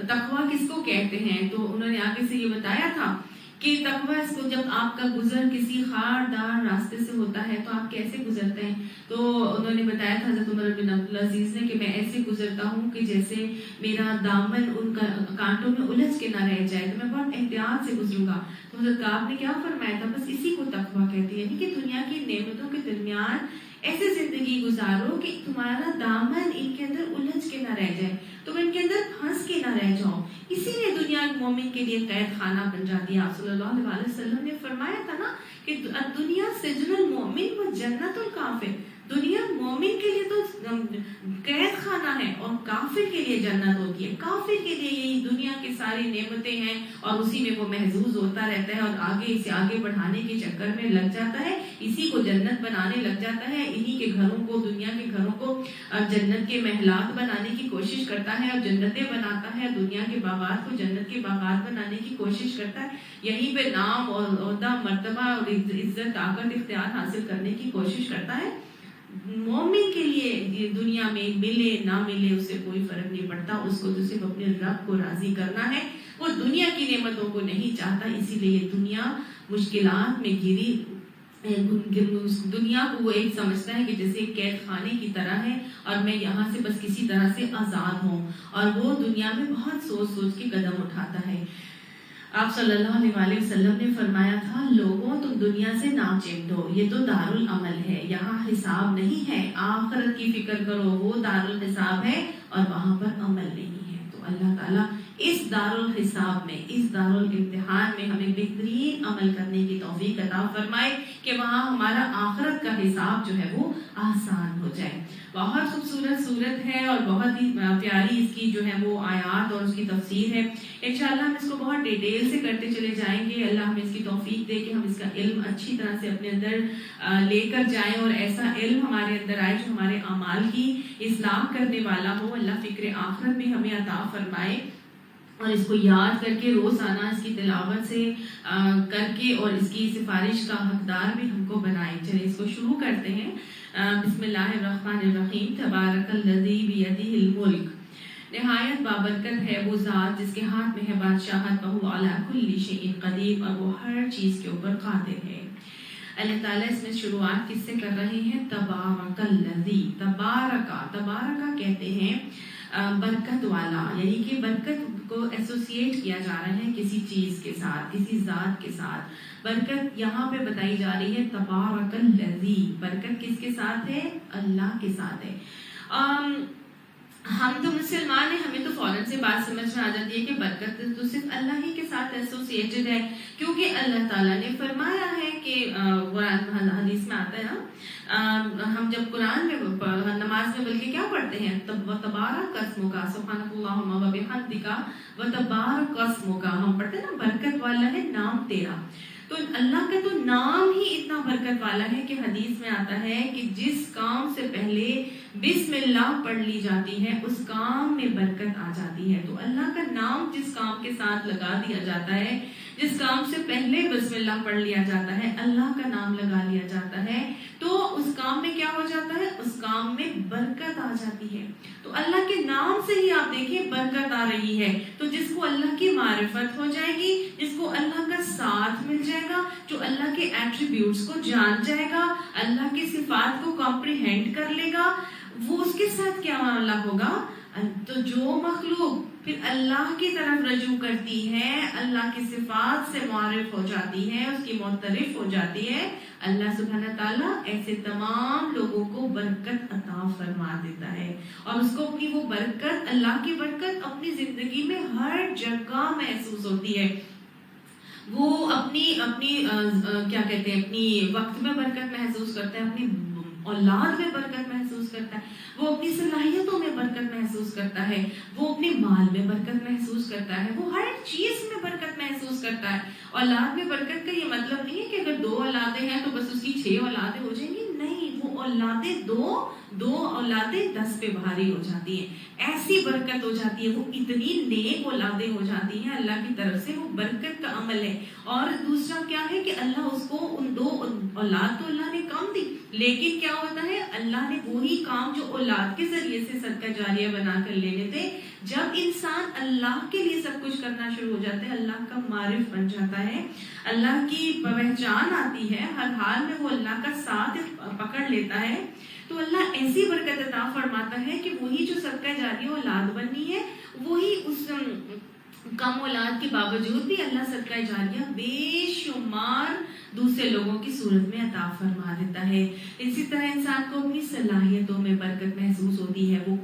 تقویٰ کس کو کہتے ہیں، تو انہوں نے آگے سے یہ بتایا تھا کہ تقویٰ اس کو جب آپ کا گزر کسی خاردار راستے سے ہوتا ہے تو آپ کیسے گزرتے ہیں، تو انہوں نے بتایا تھا حضرت عمر بن عبدالعزیز نے کہ میں ایسے گزرتا ہوں کہ جیسے میرا دامن ان کانٹوں میں الجھ کے نہ رہ جائے، تو میں بہت احتیاط سے گزروں گا۔ تو حضرت کعب نے کیا فرمایا تھا، بس اسی کو تقویٰ کہتے ہیں، یعنی کہ دنیا کی نعمتوں کے درمیان ایسے زندگی گزارو کہ تمہارا دامن ان کے اندر الجھ کے نہ رہ جائے، تم ان کے اندر پھنس کے نہ رہ جاؤ۔ اسی لیے دنیا مومن کے لیے قید خانہ بن جاتی ہے۔ آپ صلی اللہ علیہ وسلم نے فرمایا تھا نا کہ دنیا سجن المومن و جنت الکافر، دنیا مومن کے لیے تو قید خانہ ہے اور کافر کے لیے جنت ہوتی ہے۔ کافر کے لیے یہی دنیا کی ساری نعمتیں ہیں اور اسی میں وہ محظوظ ہوتا رہتا ہے اور اسے آگے بڑھانے کے چکر میں لگ جاتا ہے، اسی کو جنت بنانے لگ جاتا ہے، انہی کے گھروں کو، دنیا کے گھروں کو جنت کے محلات بنانے کی کوشش کرتا ہے اور جنتیں بناتا ہے، دنیا کے باغات کو جنت کے باغات بنانے کی کوشش کرتا ہے، یہیں پہ نام اور عہدہ، مرتبہ اور عزت، طاقت، اختیار حاصل کرنے کی کوشش کرتا ہے۔ مومن کے لیے یہ دنیا میں ملے نہ ملے اس سے کوئی فرق نہیں پڑتا، اس کو تو صرف اپنے رب کو راضی کرنا ہے، وہ دنیا کی نعمتوں کو نہیں چاہتا۔ اسی لیے یہ دنیا مشکلات میں گری، دنیا کو وہ ایک سمجھتا ہے کہ جیسے قید خانے کی طرح ہے اور میں یہاں سے بس کسی طرح سے آزاد ہوں، اور وہ دنیا میں بہت سوچ کے قدم اٹھاتا ہے۔ آپ صلی اللہ علیہ وسلم نے فرمایا تھا، لوگوں تم دنیا سے نہ چمٹو، یہ تو دارالعمل ہے، یہاں حساب نہیں ہے، آخرت کی فکر کرو، وہ دارالحساب ہے اور وہاں پر عمل نہیں ہے۔ تو اللہ تعالیٰ اس دارالحساب میں، اس دارالامتحان میں ہمیں بہترین عمل کرنے کی توفیق عطا فرمائے کہ وہاں ہمارا آخرت کا حساب جو ہے وہ آسان ہو جائے۔ بہت خوبصورت صورت ہے اور بہت ہی پیاری اس کی جو ہے وہ آیات اور اس کی تفسیر ہے۔ انشاءاللہ ہم اس کو بہت ڈیٹیل سے کرتے چلے جائیں گے، اللہ ہمیں اس کی توفیق دے کہ ہم اس کا علم اچھی طرح سے اپنے اندر لے کر جائیں اور ایسا علم ہمارے اندر آئے جو ہمارے اعمال کی اصلاح کرنے والا ہو۔ اللہ فکر آخرت بھی ہمیں عطا فرمائے اور اس کو یاد کر کے روزانہ اس کی تلاوت سے کر کے اور اس کی سفارش کا حقدار بھی ہم کو بنائے۔ چلیں اس کو شروع کرتے ہیں۔ بسم اللہ الرحمن الرحیم۔ تبارک الذی بیدہ الملک، نہایت بابرکت ہے وہ ذات جس کے ہاتھ میں ہے بادشاہت، وہو علی کل شیء قدیر، اور وہ ہر چیز کے اوپر قادر ہے۔ اللہ تعالیٰ اس میں شروعات کس سے کر رہے ہیں؟ تبارک الذی، تبارکہ کہتے ہیں برکت والا، یعنی کہ برکت کو ایسوسیٹ کیا جا رہا ہے کسی چیز کے ساتھ، کسی ذات کے ساتھ۔ برکت یہاں پہ بتائی جا رہی ہے تبارک الذی، برکت کس کے ساتھ ہے؟ اللہ کے ساتھ ہے۔ ہم تو مسلمان ہیں، ہمیں تو فوراً سے بات سمجھ میں آ جاتی ہے کہ برکت تو صرف اللہ ہی کے ساتھ ایسوسیٹڈ ہے، کیونکہ اللہ تعالیٰ نے فرمایا ہے کہ قرآن حدیث میں آتا ہے نا، ہم جب قرآن میں نماز میں بلکہ کیا پڑھتے ہیں، وَتَبَارَكَ اسْمُكَ سُبْحَانَكَ اللَّهُمَّ وَبِحَمْدِكَ وَتَبَارَكَ اسْمُكَ، ہم پڑھتے ہیں نا برکت والا ہے نام تیرا. تو اللہ کا تو نام ہی اتنا برکت والا ہے کہ حدیث میں آتا ہے کہ جس کام سے پہلے بسم اللہ پڑھ لی جاتی ہے اس کام میں برکت آ جاتی ہے. تو اللہ کا نام جس کام کے ساتھ لگا دیا جاتا ہے، جس کام سے پہلے بسم اللہ پڑھ لیا جاتا ہے، اللہ کا نام لگا لیا جاتا ہے، تو اس کام میں کیا ہو جاتا ہے، اس کام میں برکت آ جاتی ہے. تو اللہ کے نام سے ہی آپ دیکھیں برکت آ رہی ہے. تو جس کو اللہ کی معرفت ہو جائے گی، جس کو اللہ کا ساتھ مل جائے گا، جو اللہ کے ایٹریبیوٹس کو جان جائے گا، اللہ کی صفات کو کمپریہینڈ کر لے گا، وہ اس کے ساتھ کیا معاملہ ہوگا. تو جو مخلوق پھر اللہ کی طرف رجوع کرتی ہے، اللہ کی صفات سے معرف ہو جاتی ہے، اس کی معترف ہو جاتی ہے، اللہ سبحانہ تعالیٰ ایسے تمام لوگوں کو برکت عطا فرما دیتا ہے، اور اس کو اپنی وہ برکت، اللہ کی برکت اپنی زندگی میں ہر جگہ محسوس ہوتی ہے. وہ اپنی کیا کہتے ہیں، اپنی وقت میں برکت محسوس کرتا ہے، اپنی اولاد میں برکت محسوس کرتا ہے، وہ اپنی صلاحیتوں میں برکت محسوس کرتا ہے، وہ اپنے مال میں برکت محسوس کرتا ہے، وہ ہر چیز میں برکت محسوس کرتا ہے. اولاد میں برکت کا یہ مطلب نہیں ہے کہ اگر 2 اولادیں ہیں تو بس اس کی 6 اولادیں ہو جائیں گی، نہیں، وہ اولادیں دو اولادیں 10 پہ بھاری ہو جاتی ہیں. ایسی برکت ہو جاتی ہے، وہ اتنی نیک اولادیں ہو جاتی ہیں اللہ کی طرف سے، وہ برکت کا عمل ہے. اور دوسرا کیا ہے کہ اللہ اس کو ان 2 اولاد تو اللہ نے کم دی، لیکن کیا ہوتا ہے، اللہ نے وہی کام جو اولاد کے ذریعے سے صدقہ جاریہ بنا کر لینے تھے، جب انسان اللہ کے لیے سب کچھ کرنا شروع ہو جاتا ہے، اللہ کا معرف بن جاتا ہے، اللہ کی پہچان آتی ہے، ہر حال میں وہ اللہ کا ساتھ پکڑ لیتا ہے، تو اللہ ایسی برکت عطا فرماتا ہے کہ وہی جو صدقہ جاریہ اولاد بنی ہے، وہی اس کم اولاد کے باوجود بھی اللہ صدقہ جاریہ بے شمار دوسرے لوگوں کی صورت میں عطا فرما دیتا ہے. اسی طرح انسان کو اپنی صلاحیتوں میں برکت محسوس ہوتی ہے، وہ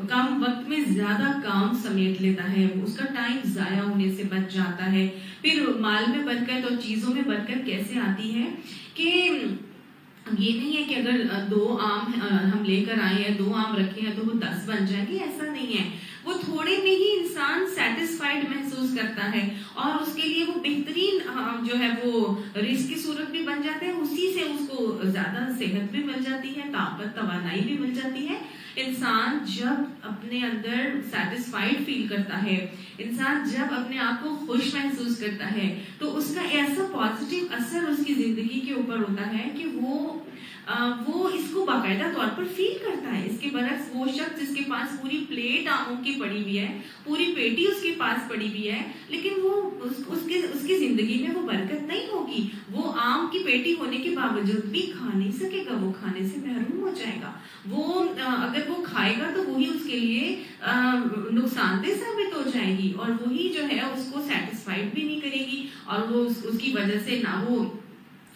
کم وقت میں زیادہ کام سمیٹ لیتا ہے، اس کا ٹائم ضائع ہونے سے بچ جاتا ہے. پھر مال میں برکت اور چیزوں میں برکت کیسے آتی ہے کہ یہ نہیں ہے کہ اگر 2 آم ہم لے کر آئے ہیں، 2 آم رکھے ہیں تو وہ 10 بن جائیں گے، ایسا نہیں ہے. وہ تھوڑے میں ہی انسان سیٹسفائیڈ محسوس کرتا ہے، اور اس کے لیے وہ بہترین جو ہے وہ رزق کی صورت بھی بن جاتا ہے، اسی سے اس کو زیادہ صحت بھی مل جاتی ہے، طاقت توانائی بھی مل جاتی ہے. انسان جب اپنے اندر سیٹسفائیڈ فیل کرتا ہے، انسان جب اپنے آپ کو خوش محسوس کرتا ہے، تو اس کا ایسا پازیٹیو اثر اس کی زندگی کے اوپر ہوتا ہے کہ وہ اس کو باقاعدہ طور پر فیل کرتا ہے. اس کے برعکس وہ شخص جس کے پاس پوری پلیٹ آموں کی پڑی ہوئی ہے، پوری پیٹی اس کے پاس پڑی ہوئی ہے، لیکن وہ اس کی زندگی میں وہ برکت نہیں ہوگی، وہ آم کی پیٹی ہونے کے باوجود بھی کھا نہیں سکے گا، وہ کھانے سے محروم ہو جائے گا. وہ اگر وہ کھائے گا تو وہی اس کے لیے نقصان دہ ثابت ہو جائے گی، اور وہی جو ہے اس کو سیٹسفائیڈ بھی نہیں کرے گی، اور وہ اس کی وجہ سے نہ وہ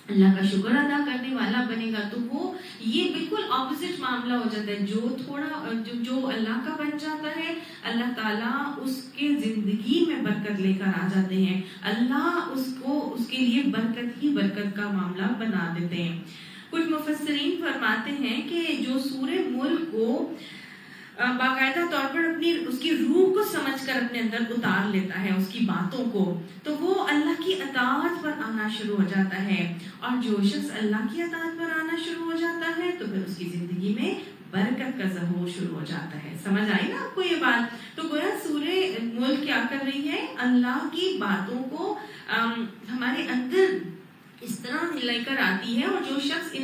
اللہ کا شکر ادا کرنے والا بنے گا. تو وہ یہ بالکل اپوزٹ معاملہ ہو جاتا ہے. جو اللہ کا بن جاتا ہے، اللہ تعالیٰ اس کے زندگی میں برکت لے کر آ جاتے ہیں، اللہ اس کے لیے برکت ہی برکت کا معاملہ بنا دیتے ہیں. کچھ مفسرین فرماتے ہیں کہ جو سورہ ملک کو باقاعدہ طور پر اس کی روح کو سمجھ کر اپنے اندر اتار لیتا ہے، اس کی باتوں کو، تو وہ اللہ کی اطاعت پر آنا شروع ہو جاتا ہے. اور جو شخص اللہ کی اطاعت پر آنا شروع ہو جاتا ہے تو پھر اس کی زندگی میں برکت کا ظہور شروع ہو جاتا ہے. سمجھ آئی نا آپ کو یہ بات؟ تو گویا سورہ ملک کیا کر رہی ہے، اللہ کی باتوں کو ہمارے اندر اس طرح لے کر آتی ہے، اور جو شخص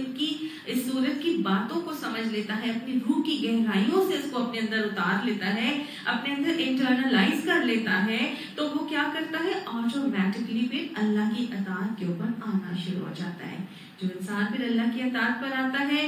اس سورت کی باتوں کو سمجھ لیتا ہے، اپنی روح کی گہرائیوں سے اس کو اپنے اندر اتار لیتا ہے، اپنے اندر انٹرنلائز کر لیتا ہے، تو وہ کیا کرتا ہے، آٹومیٹکلی پھر اللہ کی اطاعت کے اوپر آنا شروع ہو جاتا ہے. جو انسان پھر اللہ کی اطاعت پر آتا ہے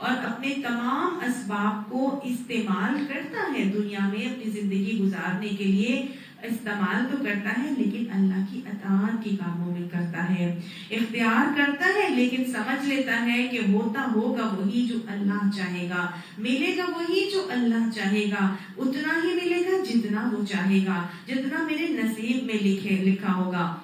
اور اپنے تمام اسباب کو استعمال کرتا ہے دنیا میں اپنی زندگی گزارنے کے لیے، استعمال تو کرتا ہے لیکن اللہ کی اطاعت کے کاموں میں کرتا ہے، اختیار کرتا ہے لیکن سمجھ لیتا ہے کہ ہوتا ہوگا وہی جو اللہ چاہے گا، ملے گا وہی جو اللہ چاہے گا، اتنا ہی ملے گا جتنا وہ چاہے گا، جتنا میرے نصیب میں لکھا ہوگا۔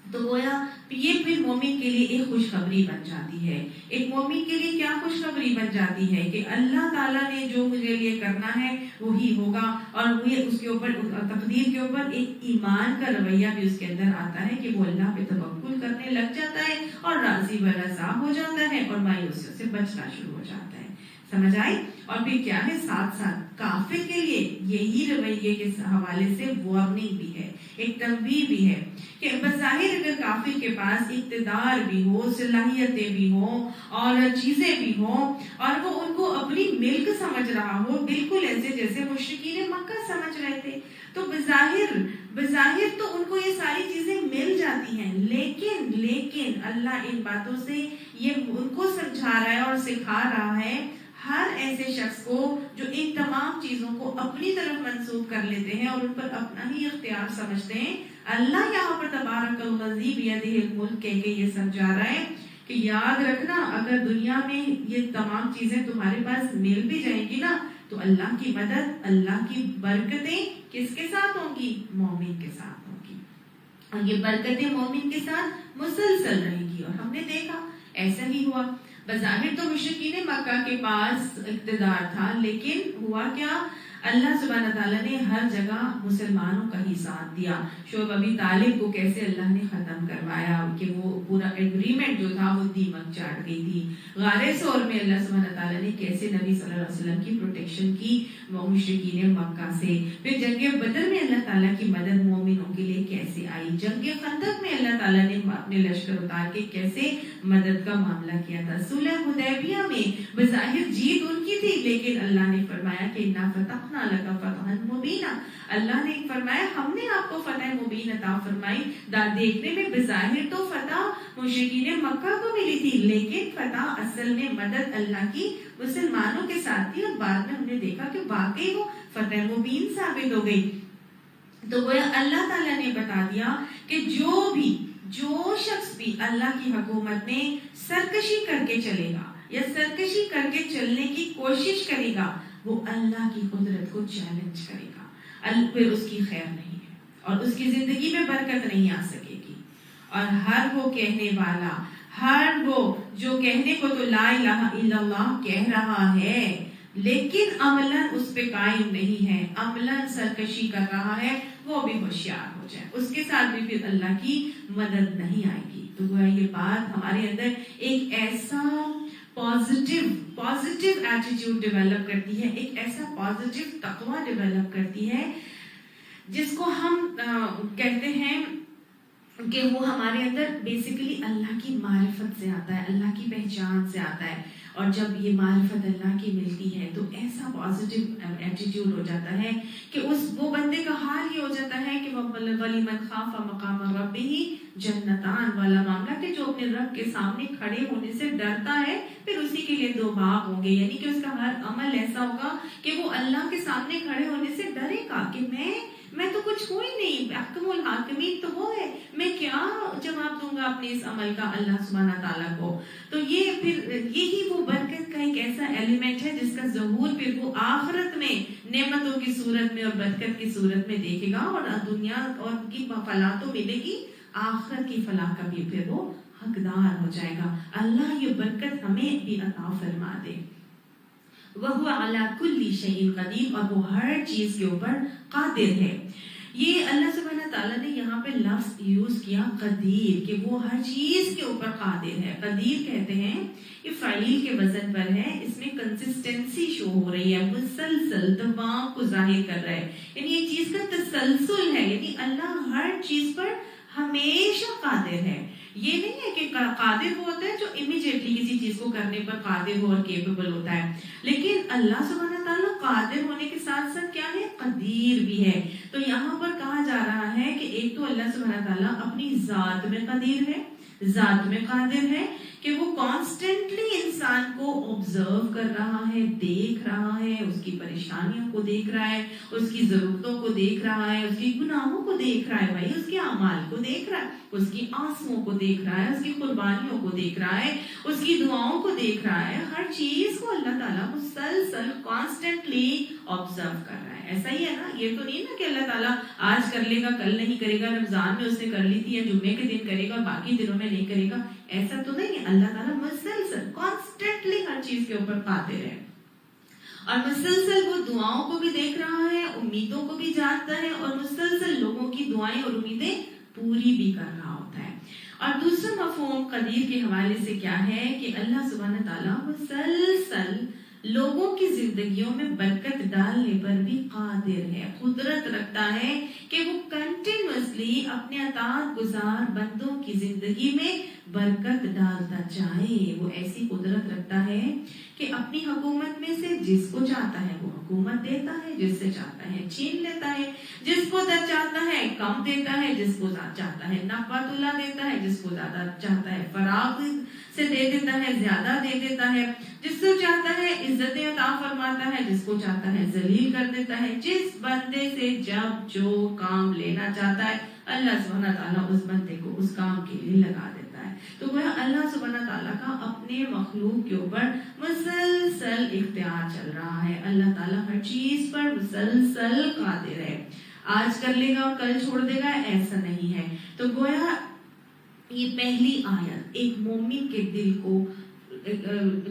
تو گویا یہ پھر مومن کے لیے ایک خوشخبری بن جاتی ہے۔ ایک مومن کے لیے کیا خوشخبری بن جاتی ہے کہ اللہ تعالیٰ نے جو مجھے لیے کرنا ہے وہی ہوگا، اور وہ اس کے اوپر تقدیر کے اوپر ایک ایمان کا رویہ بھی اس کے اندر آتا ہے کہ وہ اللہ پہ توکل کرنے لگ جاتا ہے اور راضی برضا ہو جاتا ہے اور مایوسیوں سے بچنا شروع ہو جاتا ہے۔ سمجھ آئی؟ اور پھر کیا ہے، ساتھ ساتھ کافر کے لیے یہی رویے کے حوالے سے وارننگ بھی ہے، ایک تنبیہ بھی ہے کہ بظاہر اگر کافر کے پاس اقتدار بھی ہو، صلاحیتیں بھی ہوں اور چیزیں بھی ہوں اور وہ ان کو اپنی ملک سمجھ رہا ہو، بالکل ایسے جیسے مشرکین مکہ سمجھ رہے تھے، تو بظاہر تو ان کو یہ ساری چیزیں مل جاتی ہیں، لیکن اللہ ان باتوں سے یہ ان کو سمجھا رہا ہے اور سکھا رہا ہے ہر ایسے شخص کو جو ان تمام چیزوں کو اپنی طرف منسوب کر لیتے ہیں اور ان پر اپنا ہی اختیار سمجھتے ہیں۔ اللہ یہاں پر تبارک الذی بیدہ الملک کہہ کے یہ سمجھا رہا ہے کہ یاد رکھنا، اگر دنیا میں یہ تمام چیزیں تمہارے پاس مل بھی جائیں گی نا، تو اللہ کی مدد، اللہ کی برکتیں کس کے ساتھ ہوں گی؟ مومن کے ساتھ ہوں گی، اور یہ برکتیں مومن کے ساتھ مسلسل رہیں گی۔ اور ہم نے دیکھا ایسا ہی ہوا۔ بظاہر تو مشرکین مکہ کے پاس اقتدار تھا، لیکن ہوا کیا، اللہ سبحانہ تعالیٰ نے ہر جگہ مسلمانوں کا ہی ساتھ دیا۔ شعیب ابی طالب کو کیسے اللہ نے ختم کروایا کہ وہ پورا ایگریمنٹ جو تھا وہ دیمک چاٹ گئی تھی۔ غار ثور میں اللہ سبحانہ تعالیٰ نے کیسے نبی صلی اللہ علیہ وسلم کی پروٹیکشن کی وہ مشرکین مکہ سے۔ پھر جنگ بدر میں اللہ تعالیٰ کی مدد مومنوں کے لیے کیسے آئی۔ جنگ خندق میں اللہ تعالیٰ نے اپنے لشکر اتار کے کیسے مدد کا معاملہ کیا تھا۔ صلح حدیبیہ میں بظاہر جیت ان کی تھی، لیکن اللہ نے فرمایا کہ انا فتحنا لک فتحا مبینا، اللہ نے فرمایا ہم نے آپ کو فتح مبین عطا فرمائی۔ دیکھنے میں بظاہر تو فتح مشرکین مکہ کو ملی تھی، لیکن فتح اصل میں مدد اللہ کی مسلمانوں کے ساتھ تھی، اور بعد میں ہم نے دیکھا کہ واقعی وہ فتح مبین ثابت ہو گئی۔ تو گویا اللہ تعالیٰ نے بتا دیا کہ جو شخص بھی اللہ کی حکومت میں سرکشی کر کے چلے گا یا سرکشی کر کے چلنے کی کوشش کرے گا، وہ اللہ کی قدرت کو چیلنج کرے گا، پھر اس کی خیر نہیں ہے اور اس کی زندگی میں برکت نہیں آ سکے گی۔ اور ہر وہ کہنے والا، ہر وہ جو کہنے کو تو لا الہ الا اللہ کہہ رہا ہے لیکن عملاً اس پہ قائم نہیں ہے، عملاً سرکشی کر رہا ہے، وہ بھی ہوشیار ہو جائے، اس کے ساتھ بھی پھر اللہ کی مدد نہیں آئے گی۔ تو گویا یہ بات ہمارے اندر ایک ایسا پازیٹیو ایٹیٹیوڈ ڈیولپ کرتی ہے، ایک ایسا پازیٹیو تقوی ڈیولپ کرتی ہے جس کو ہم کہتے ہیں کہ وہ ہمارے اندر بیسیکلی اللہ کی معرفت سے آتا ہے، اللہ کی پہچان سے آتا ہے۔ اور جب یہ معرفت اللہ کی ملتی ہے تو ایسا پازیٹیو ایٹیٹیوڈ ہو جاتا ہے کہ وہ بندے کا حال یہ ہو جاتا ہے کہ وَلِمَنْ خَافَ مَقَامَ رَبِّهِ جَنَّتَانِ والا معاملہ، کہ جو اپنے رب کے سامنے کھڑے ہونے سے ڈرتا ہے پھر اسی کے لیے 2 باغ ہوں گے، یعنی کہ اس کا ہر عمل ایسا ہوگا کہ وہ اللہ کے سامنے کھڑے ہونے سے ڈرے گا کہ میں تو کچھ ہوں ہی نہیں، احکم الحاکمین تو وہ ہے، میں کیا جواب دوں گا اپنے اس عمل کا اللہ سبحانہ تعالیٰ کو۔ تو یہی وہ برکت کا ایک ایسا ایلیمنٹ ہے جس کا ظہور پھر وہ آخرت میں نعمتوں کی صورت میں اور برکت کی صورت میں دیکھے گا، اور دنیا اور کی فلاح تو ملے گی، آخرت کی فلاح کا بھی پھر وہ حقدار ہو جائے گا۔ اللہ یہ برکت ہمیں بھی عطا فرما دے۔ وَهُوَ عَلَى كُلِّ شَيْءٍ قَدِيرٌ، اور وہ ہر چیز کے اوپر قادر ہے۔ یہ اللہ سبحانہ تعالیٰ نے یہاں پہ لفظ یوز کیا قدیر، کہ وہ ہر چیز کے اوپر قادر ہے۔ قدیر کہتے ہیں یہ فعیل کے وزن پر ہے، اس میں کنسسٹنسی شو ہو رہی ہے، مسلسل دوام کو ظاہر کر رہا ہے، یعنی یہ چیز کا تسلسل ہے، یعنی اللہ ہر چیز پر ہمیشہ قادر ہے۔ یہ نہیں ہے کہ قادر وہ ہوتا ہے جو امیڈیٹلی کسی چیز کو کرنے پر قادر ہو اور کیپیبل ہوتا ہے، لیکن اللہ سبحانہ تعالیٰ قادر ہونے کے ساتھ ساتھ کیا ہے، قدیر بھی ہے۔ تو یہاں پر کہا جا رہا ہے کہ ایک تو اللہ سبحانہ تعالیٰ اپنی ذات میں قدیر ہے، ذات میں قادر ہے، کہ وہ کانسٹنٹلی انسان کو آبزرو کر رہا ہے، دیکھ رہا ہے، اس کی پریشانیوں کو دیکھ رہا ہے، اس کی ضرورتوں کو دیکھ رہا ہے، اس کی گناہوں کو دیکھ رہا ہے، بھائی اس کے اعمال کو دیکھ رہا ہے، اس کی آنسوؤں کو دیکھ رہا ہے، اس کی قربانیوں کو دیکھ رہا ہے، اس کی دعاؤں کو دیکھ رہا ہے، ہر چیز کو اللہ تعالیٰ مسلسل کانسٹنٹلی آبزرو کر رہا ہے۔ ایسا ہی ہے نا، یہ تو نہیں نا کہ اللہ تعالیٰ آج کر لے گا کل نہیں کرے گا، رمضان میں اس نے کر لی تھی یا جمعے کے دن کرے گا باقی دنوں میں نہیں کرے گا، ایسا تو نہیں ہے۔ اللہ تعالیٰ مسلسل کانسٹنٹلی ہر چیز کے اوپر قادر ہے، اور مسلسل وہ دعاؤں کو بھی دیکھ رہا ہے، امیدوں کو بھی جانتا ہے، اور مسلسل لوگوں کی دعائیں اور امیدیں پوری بھی کر رہا ہوتا ہے۔ اور دوسرا مفہوم قدیر کے حوالے سے کیا ہے کہ اللہ سبحانہ تعالیٰ مسلسل لوگوں کی زندگیوں میں برکت ڈالنے پر بھی قادر ہے، قدرت رکھتا ہے کہ وہ کنٹینوسلی اپنے اطاعت گزار بندوں کی زندگی میں برکت ڈالتا جائے۔ وہ ایسی قدرت رکھتا ہے کہ اپنی حکومت میں سے جس کو چاہتا ہے وہ حکومت دیتا ہے، جس سے چاہتا ہے چھین لیتا ہے، جس کو چاہتا ہے کم دیتا ہے، جس کو چاہتا ہے نفع تلا دیتا ہے، جس کو زیادہ چاہتا ہے فراغ سے دے دیتا ہے، زیادہ دے دیتا ہے، جس کو چاہتا ہے عزتیں عطا فرماتا ہے، جس کو چاہتا ہے ذلیل کر دیتا ہے۔ جس بندے سے جب جو کام لینا چاہتا ہے اللہ سبحانہ تعالیٰ اس بندے کو اس کام کے لیے لگا دیتا ہے۔ تو وہ اللہ سبحانہ تعالیٰ کا اپنے مخلوق کے اوپر مسلسل اختیار چل رہا ہے۔ اللہ تعالیٰ ہر چیز پر مسلسل قادر ہے، آج کر لے گا اور کل چھوڑ دے گا ایسا نہیں ہے۔ تو گویا یہ پہلی آیت ایک مومن کے دل کو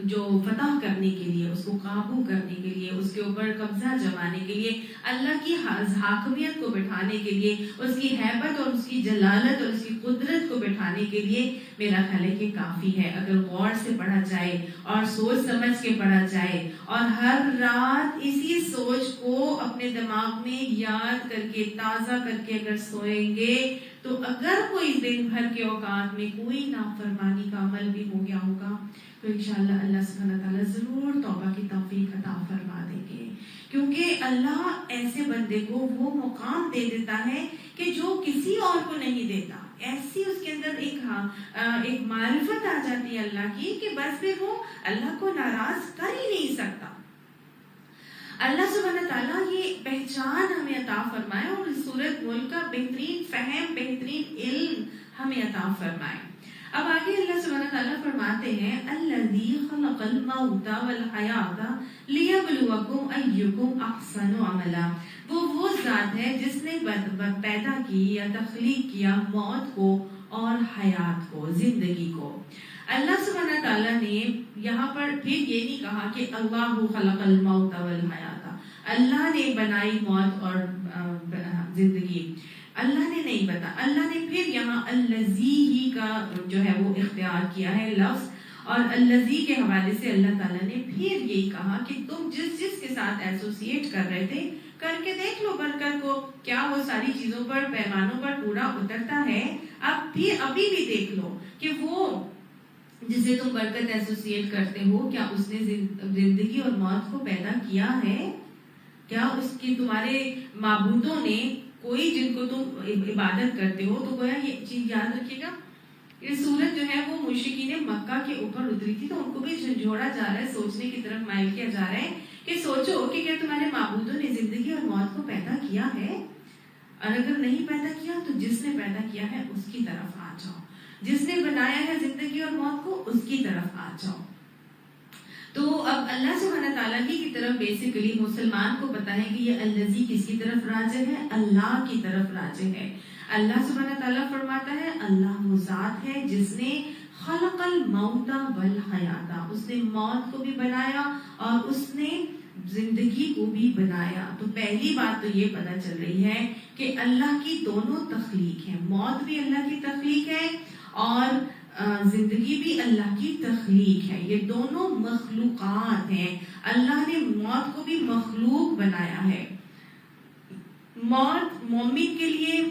جو فتح کرنے کے لیے، اس کو قابو کرنے کے لیے، اس کے اوپر قبضہ جمانے کے لیے، اللہ کی حاکمیت کو بٹھانے کے لیے، اس کی ہیبت اور اس کی جلالت اور اس کی قدرت کو بٹھانے کے لیے میرا خیال ہے کہ کافی ہے اگر غور سے پڑھا جائے اور سوچ سمجھ کے پڑھا جائے، اور ہر رات اسی سوچ کو اپنے دماغ میں یاد کر کے تازہ کر کے اگر سوئیں گے تو اگر کوئی دن بھر کے اوقات میں کوئی نافرمانی کا عمل بھی ہو گیا ہوگا تو انشاءاللہ اللہ سبحانہ تعالیٰ ضرور توبہ کی توفیق عطا فرما دیں گے، کیونکہ اللہ ایسے بندے کو وہ مقام دے دیتا ہے کہ جو کسی اور کو نہیں دیتا۔ ایسی اس کے اندر ایک معرفت آ جاتی ہے اللہ کی کہ بس پھر وہ اللہ کو ناراض کر ہی نہیں سکتا۔ اللہ سبحانہ تعالیٰ یہ پہچان ہمیں عطا فرمائے اور اس سورۃ ملک کا بہترین فہم، بہترین علم ہمیں عطا فرمائے۔ اب آگے اللہ سبحانہ تعالیٰ فرماتے ہیں الذی خلق الموت والحیات لیبلوکم ایکم احسن عملا، وہ ذات ہے جس نے پیدا کی یا تخلیق کیا موت کو اور حیات کو، زندگی کو۔ اللہ سبحانہ تعالیٰ نے یہاں پر پھر یہ نہیں کہا کہ اللہ خلق الموت والحیات، اللہ نے بنائی موت اور زندگی، اللہ نے نہیں بتا، اللہ نے پھر یہاں الذی ہی کا جو ہے وہ اختیار کیا ہے لفظ، اور الذی کے حوالے سے اللہ تعالیٰ نے پھر یہی کہا کہ تم جس کے ساتھ ایسوسیٹ کر رہے تھے کر کے دیکھ لو برکت کو، کیا وہ ساری چیزوں پر پیمانوں پر پورا اترتا ہے؟ ابھی بھی دیکھ لو کہ وہ جسے تم برکت ایسوسیٹ کرتے ہو کیا اس نے زندگی اور موت کو پیدا کیا ہے؟ کیا اس کی تمہارے معبودوں نے کوئی جن کو تم عبادت کرتے ہو؟ تو گویا یہ چیز یاد رکھیے گا، یہ سورت جو ہے وہ مشرکین مکہ کے اوپر اتری تھی، تو ان کو بھی جھنجھوڑا جا رہا ہے، سوچنے کی طرف مائل کیا جا رہا ہے کہ سوچو کہ کیا تمہارے معبودوں نے زندگی اور موت کو پیدا کیا ہے؟ اور اگر نہیں پیدا کیا تو جس نے پیدا کیا ہے اس کی طرف آ جاؤ، جس نے بنایا ہے زندگی اور موت کو اس کی طرف آ جاؤ۔ تو اب اللہ سبحانہ تعالیٰ کی طرف بیسیکلی مسلمان کو پتا ہے کہ یہ الذی کس کی طرف راجع ہے؟ اللہ کی طرف راجع ہے۔ اللہ سبحانہ تعالیٰ فرماتا ہے اللہ وہ ذات ہے جس نے خلق الموت والحیات، اس نے موت کو بھی بنایا اور اس نے زندگی کو بھی بنایا۔ تو پہلی بات تو یہ پتہ چل رہی ہے کہ اللہ کی دونوں تخلیق ہے، موت بھی اللہ کی تخلیق ہے اور زندگی بھی اللہ کی تخلیق ہے، یہ دونوں مخلوقات ہیں۔ اللہ نے موت کو بھی مخلوق بنایا ہے۔ موت مومن کے لیے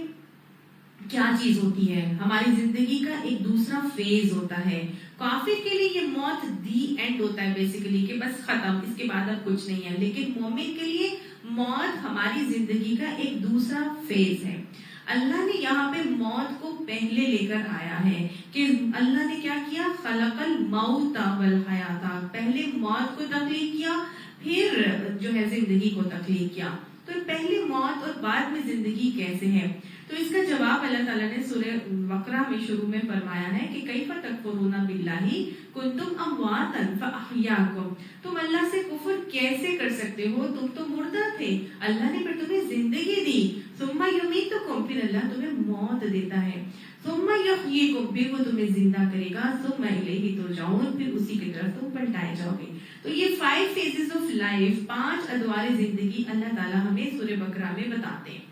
کیا چیز ہوتی ہے؟ ہماری زندگی کا ایک دوسرا فیز ہوتا ہے۔ کافر کے لیے یہ موت دی اینڈ ہوتا ہے بیسیکلی کہ بس ختم، اس کے بعد اب کچھ نہیں ہے، لیکن مومن کے لیے موت ہماری زندگی کا ایک دوسرا فیز ہے۔ اللہ نے یہاں پہ موت کو پہلے لے کر آیا ہے کہ اللہ نے کیا کیا، خلق الموت والحیات، پہلے موت کو تخلیق کیا پھر جو ہے زندگی کو تخلیق کیا. تو پہلے موت اور بعد میں زندگی کیسے ہے؟ تو اس کا جواب اللہ تعالیٰ نے سورہ بقرہ میں شروع میں فرمایا ہے کہ کیف تکفرون باللہ کنتم امواتا فاحیاکم، تم اللہ سے کفر کیسے کر سکتے ہو، تم تو مردہ تھے، اللہ نے پھر تمہیں زندگی دی، ثم یمیتکم، پھر اللہ تمہیں موت دیتا ہے، ثم یحییکم، پھر وہ تمہیں زندہ کرے گا، ثم الیہ ترجعون، پھر اسی کی طرف تم پلٹائے جاؤ گے. تو یہ 5 phases of life، 5 ادوار زندگی اللہ تعالیٰ ہمیں سورہ بقرہ میں بتاتے ہیں،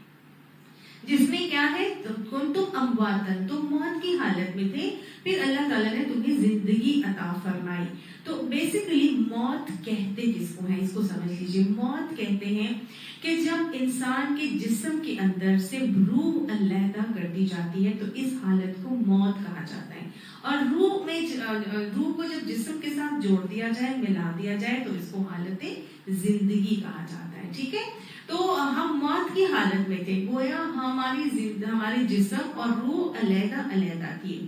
جس میں کیا ہے، کنتم امواتن، تم موت کی حالت میں تھے، پھر اللہ تعالیٰ نے تمہیں زندگی عطا فرمائی. تو بیسیکلی موت کہتے کس کو ہیں، اس کو سمجھ لیجئے. موت کہتے ہیں کہ جب انسان کے جسم کے اندر سے روح علیحدہ کر دی جاتی ہے تو اس حالت کو موت کہا جاتا ہے. اور روح کو جب جسم کے ساتھ جوڑ دیا جائے، ملا دیا جائے، تو اس کو حالت زندگی کہا جاتا ہے. ٹھیک ہے، تو ہم موت کی حالت میں تھے، گویا ہمارے جسم اور روح علیحدہ علیحدہ تھی.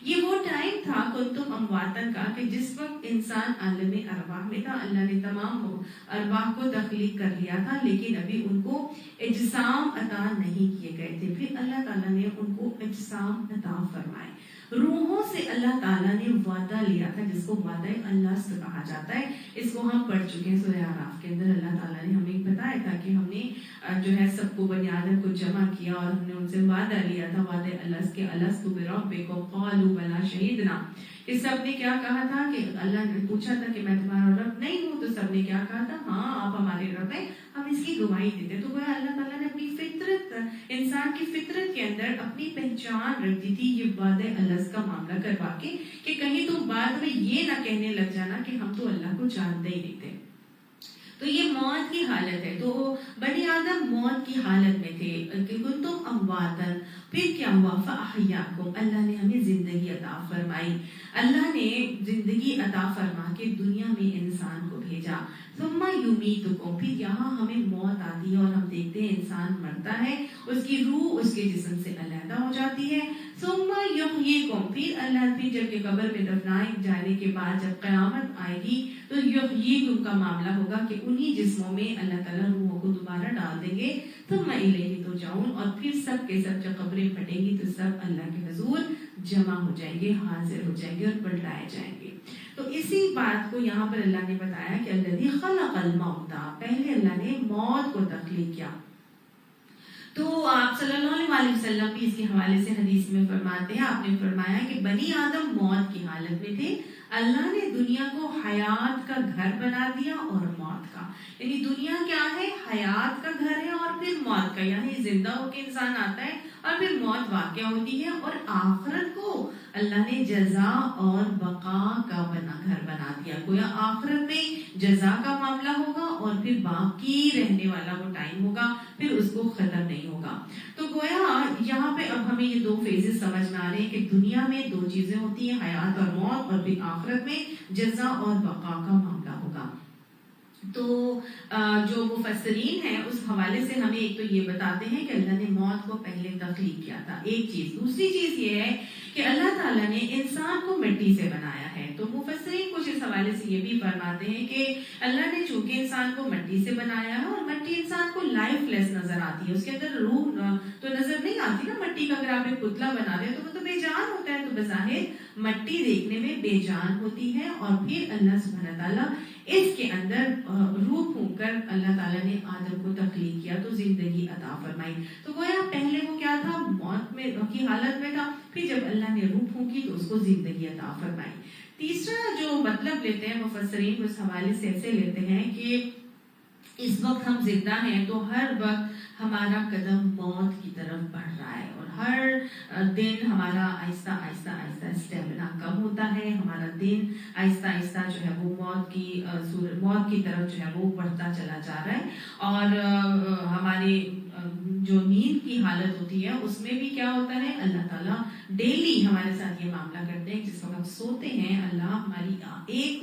یہ وہ ٹائم تھا کنتم امواتن کا کہ جس وقت انسان عالم ارواح میں تھا. اللہ نے تمام ارواح کو تخلیق کر لیا تھا، لیکن ابھی ان کو اجسام عطا نہیں کیے گئے تھے. پھر اللہ تعالیٰ نے ان کو اجسام عطا فرمائے. روحوں سے اللہ تعالیٰ نے وعدہ لیا تھا، جس کو وعدہ اللہ سے کہا جاتا ہے. اس کو ہم پڑھ چکے ہیں سورہ اعراف کے اندر. اللہ تعالیٰ نے ہمیں بتایا تھا کہ ہم نے جو ہے سب کو بنی آدم کو جمع کیا اور ہم نے ان سے وعدہ لیا تھا، وعدہ اللہ کے الستو بربکم قالوا بلا شہیدنا. کہ سب نے کیا کہا تھا کہ اللہ نے پوچھا تھا کہ میں تمہارا رب نہیں ہوں، تو سب نے کیا کہا تھا، ہاں آپ ہمارے رب ہیں، ہم اس کی گواہی دیتے. تو گویا اللہ تعالیٰ نے اپنی فطرت، انسان کی فطرت کے اندر اپنی پہچان رکھ دی تھی یہ وعدہ اللہ کا معاملہ کروا کے، کہ کہیں تم بعد میں یہ نہ کہنے لگ جانا کہ ہم تو اللہ کو جانتے ہی نہیں تھے. تو یہ موت کی حالت ہے. تو بنی آدم موت کی حالت میں تھے کہ کنتم امواتن، پھر کیا ہوا، فاحیاکم، اللہ نے ہمیں زندگی عطا فرمائی. اللہ نے زندگی عطا فرما کے دنیا میں انسان کو بھیجا. ثم یمیتکم، پھر یہاں ہمیں موت آتی ہے اور ہم دیکھتے ہیں انسان مرتا ہے، اس کی روح اس کے جسم سے علیحدہ ہو جاتی ہے. ثم یحییکم، پھر اللہ پھر جب کہ قبر میں دفنائے جانے کے بعد جب قیامت آئے گی تو یحییکم کا معاملہ ہوگا کہ انہی جسموں میں اللہ تعالیٰ روحوں کو دوبارہ ڈال دیں گے. ثم الیہ ترجعون، اور پھر سب کے سب جب قبریں پھٹیں گی تو سب اللہ کے حضور جمع ہو جائیں گے، حاضر ہو جائیں گے اور پلٹائے جائیں گے. تو اسی بات کو یہاں پر اللہ نے بتایا کہ الذی خلق الموت، پہلے اللہ نے موت کو تخلیق کیا. تو آپ صلی اللہ علیہ وسلم بھی اس کے حوالے سے حدیث میں فرماتے ہیں، آپ نے فرمایا کہ بنی آدم موت کی حالت میں تھے، اللہ نے دنیا کو حیات کا گھر بنا دیا اور موت کا. یعنی دنیا کیا ہے، حیات کا گھر ہے اور پھر موت کا، یعنی زندہ ہو کے انسان آتا ہے اور پھر موت واقع ہوتی ہے. اور آخرت کو اللہ نے جزا اور بقا کا گھر بنا دیا. گویا آخرت میں جزا کا معاملہ ہوگا اور پھر باقی رہنے والا وہ ٹائم ہوگا، پھر اس کو ختم نہیں ہوگا. تو گویا یہاں پہ اب ہمیں یہ 2 فیزز سمجھ میں آ رہے ہیں کہ دنیا میں 2 چیزیں ہوتی ہیں، حیات اور موت، اور پھر آخرت میں جزا اور بقا کا معاملہ ہوگا. تو جو مفسرین ہیں اس حوالے سے ہمیں ایک تو یہ بتاتے ہیں کہ اللہ نے موت کو پہلے تخلیق کیا تھا، ایک چیز. دوسری چیز یہ ہے کہ اللہ تعالیٰ نے انسان کو مٹی سے بنایا ہے. تو مفسرین کچھ اس حوالے سے یہ بھی فرماتے ہیں کہ اللہ نے چونکہ انسان کو مٹی سے بنایا ہے، اور مٹی انسان کو لائف لیس نظر آتی ہے، اس کے اندر روح تو نظر نہیں آتی نا. مٹی کا اگر آپ ایک پتلا بنا دیں تو وہ تو بے جان ہوتا ہے. تو بظاہر مٹی دیکھنے میں بے جان ہوتی ہے، اور پھر اللہ سبحانہ تعالیٰ اس کے اندر روح پھونک کر اللہ تعالیٰ نے آدم کو تخلیق کیا، تو زندگی عطا فرمائی. تو گویا پہلے وہ کیا تھا، موت میں کی حالت میں تھا، پھر جب اللہ نے روح پھونکی تو اس کو زندگی عطا فرمائی. تیسرا جو مطلب لیتے ہیں مفسرین اس حوالے سے ایسے لیتے ہیں کہ اس وقت ہم زندہ ہیں تو ہر وقت ہمارا قدم موت کی طرف بڑھ رہا ہے، اور ہر دن ہمارا آہستہ آہستہ آہستہ اسٹیمنا کم ہوتا ہے، ہمارا دن آہستہ آہستہ جو ہے وہ موت کی طرف جو ہے وہ بڑھتا چلا جا رہا ہے. اور ہماری جو نیند کی حالت ہوتی ہے اس میں بھی کیا ہوتا ہے، اللہ تعالیٰ ڈیلی ہمارے ساتھ یہ معاملہ کرتے ہیں. جس وقت ہم سوتے ہیں اللہ ہماری ایک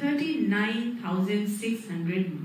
39,600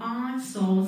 500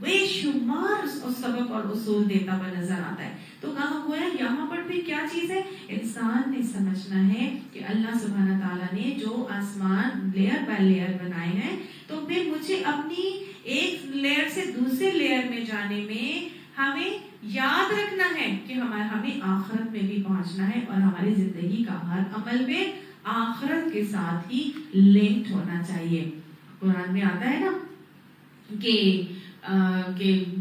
بے شمار سبق اور اصول دیتا ہوا نظر آتا ہے. تو کہاں گویا یہاں پر بھی کیا چیز ہے؟ انسان نے سمجھنا ہے کہ اللہ سبحانہ تعالیٰ نے جو آسمان لیئر بائی لیئر بنائے ہیں، تو پھر مجھے اپنی ایک لیئر سے دوسرے لیئر میں جانے میں ہمیں یاد رکھنا ہے کہ ہمیں آخرت میں بھی پہنچنا ہے، اور ہماری زندگی کا ہر عمل میں آخرت کے ساتھ ہی لنکڈ ہونا چاہیے. قرآن میں آتا ہے نا کہ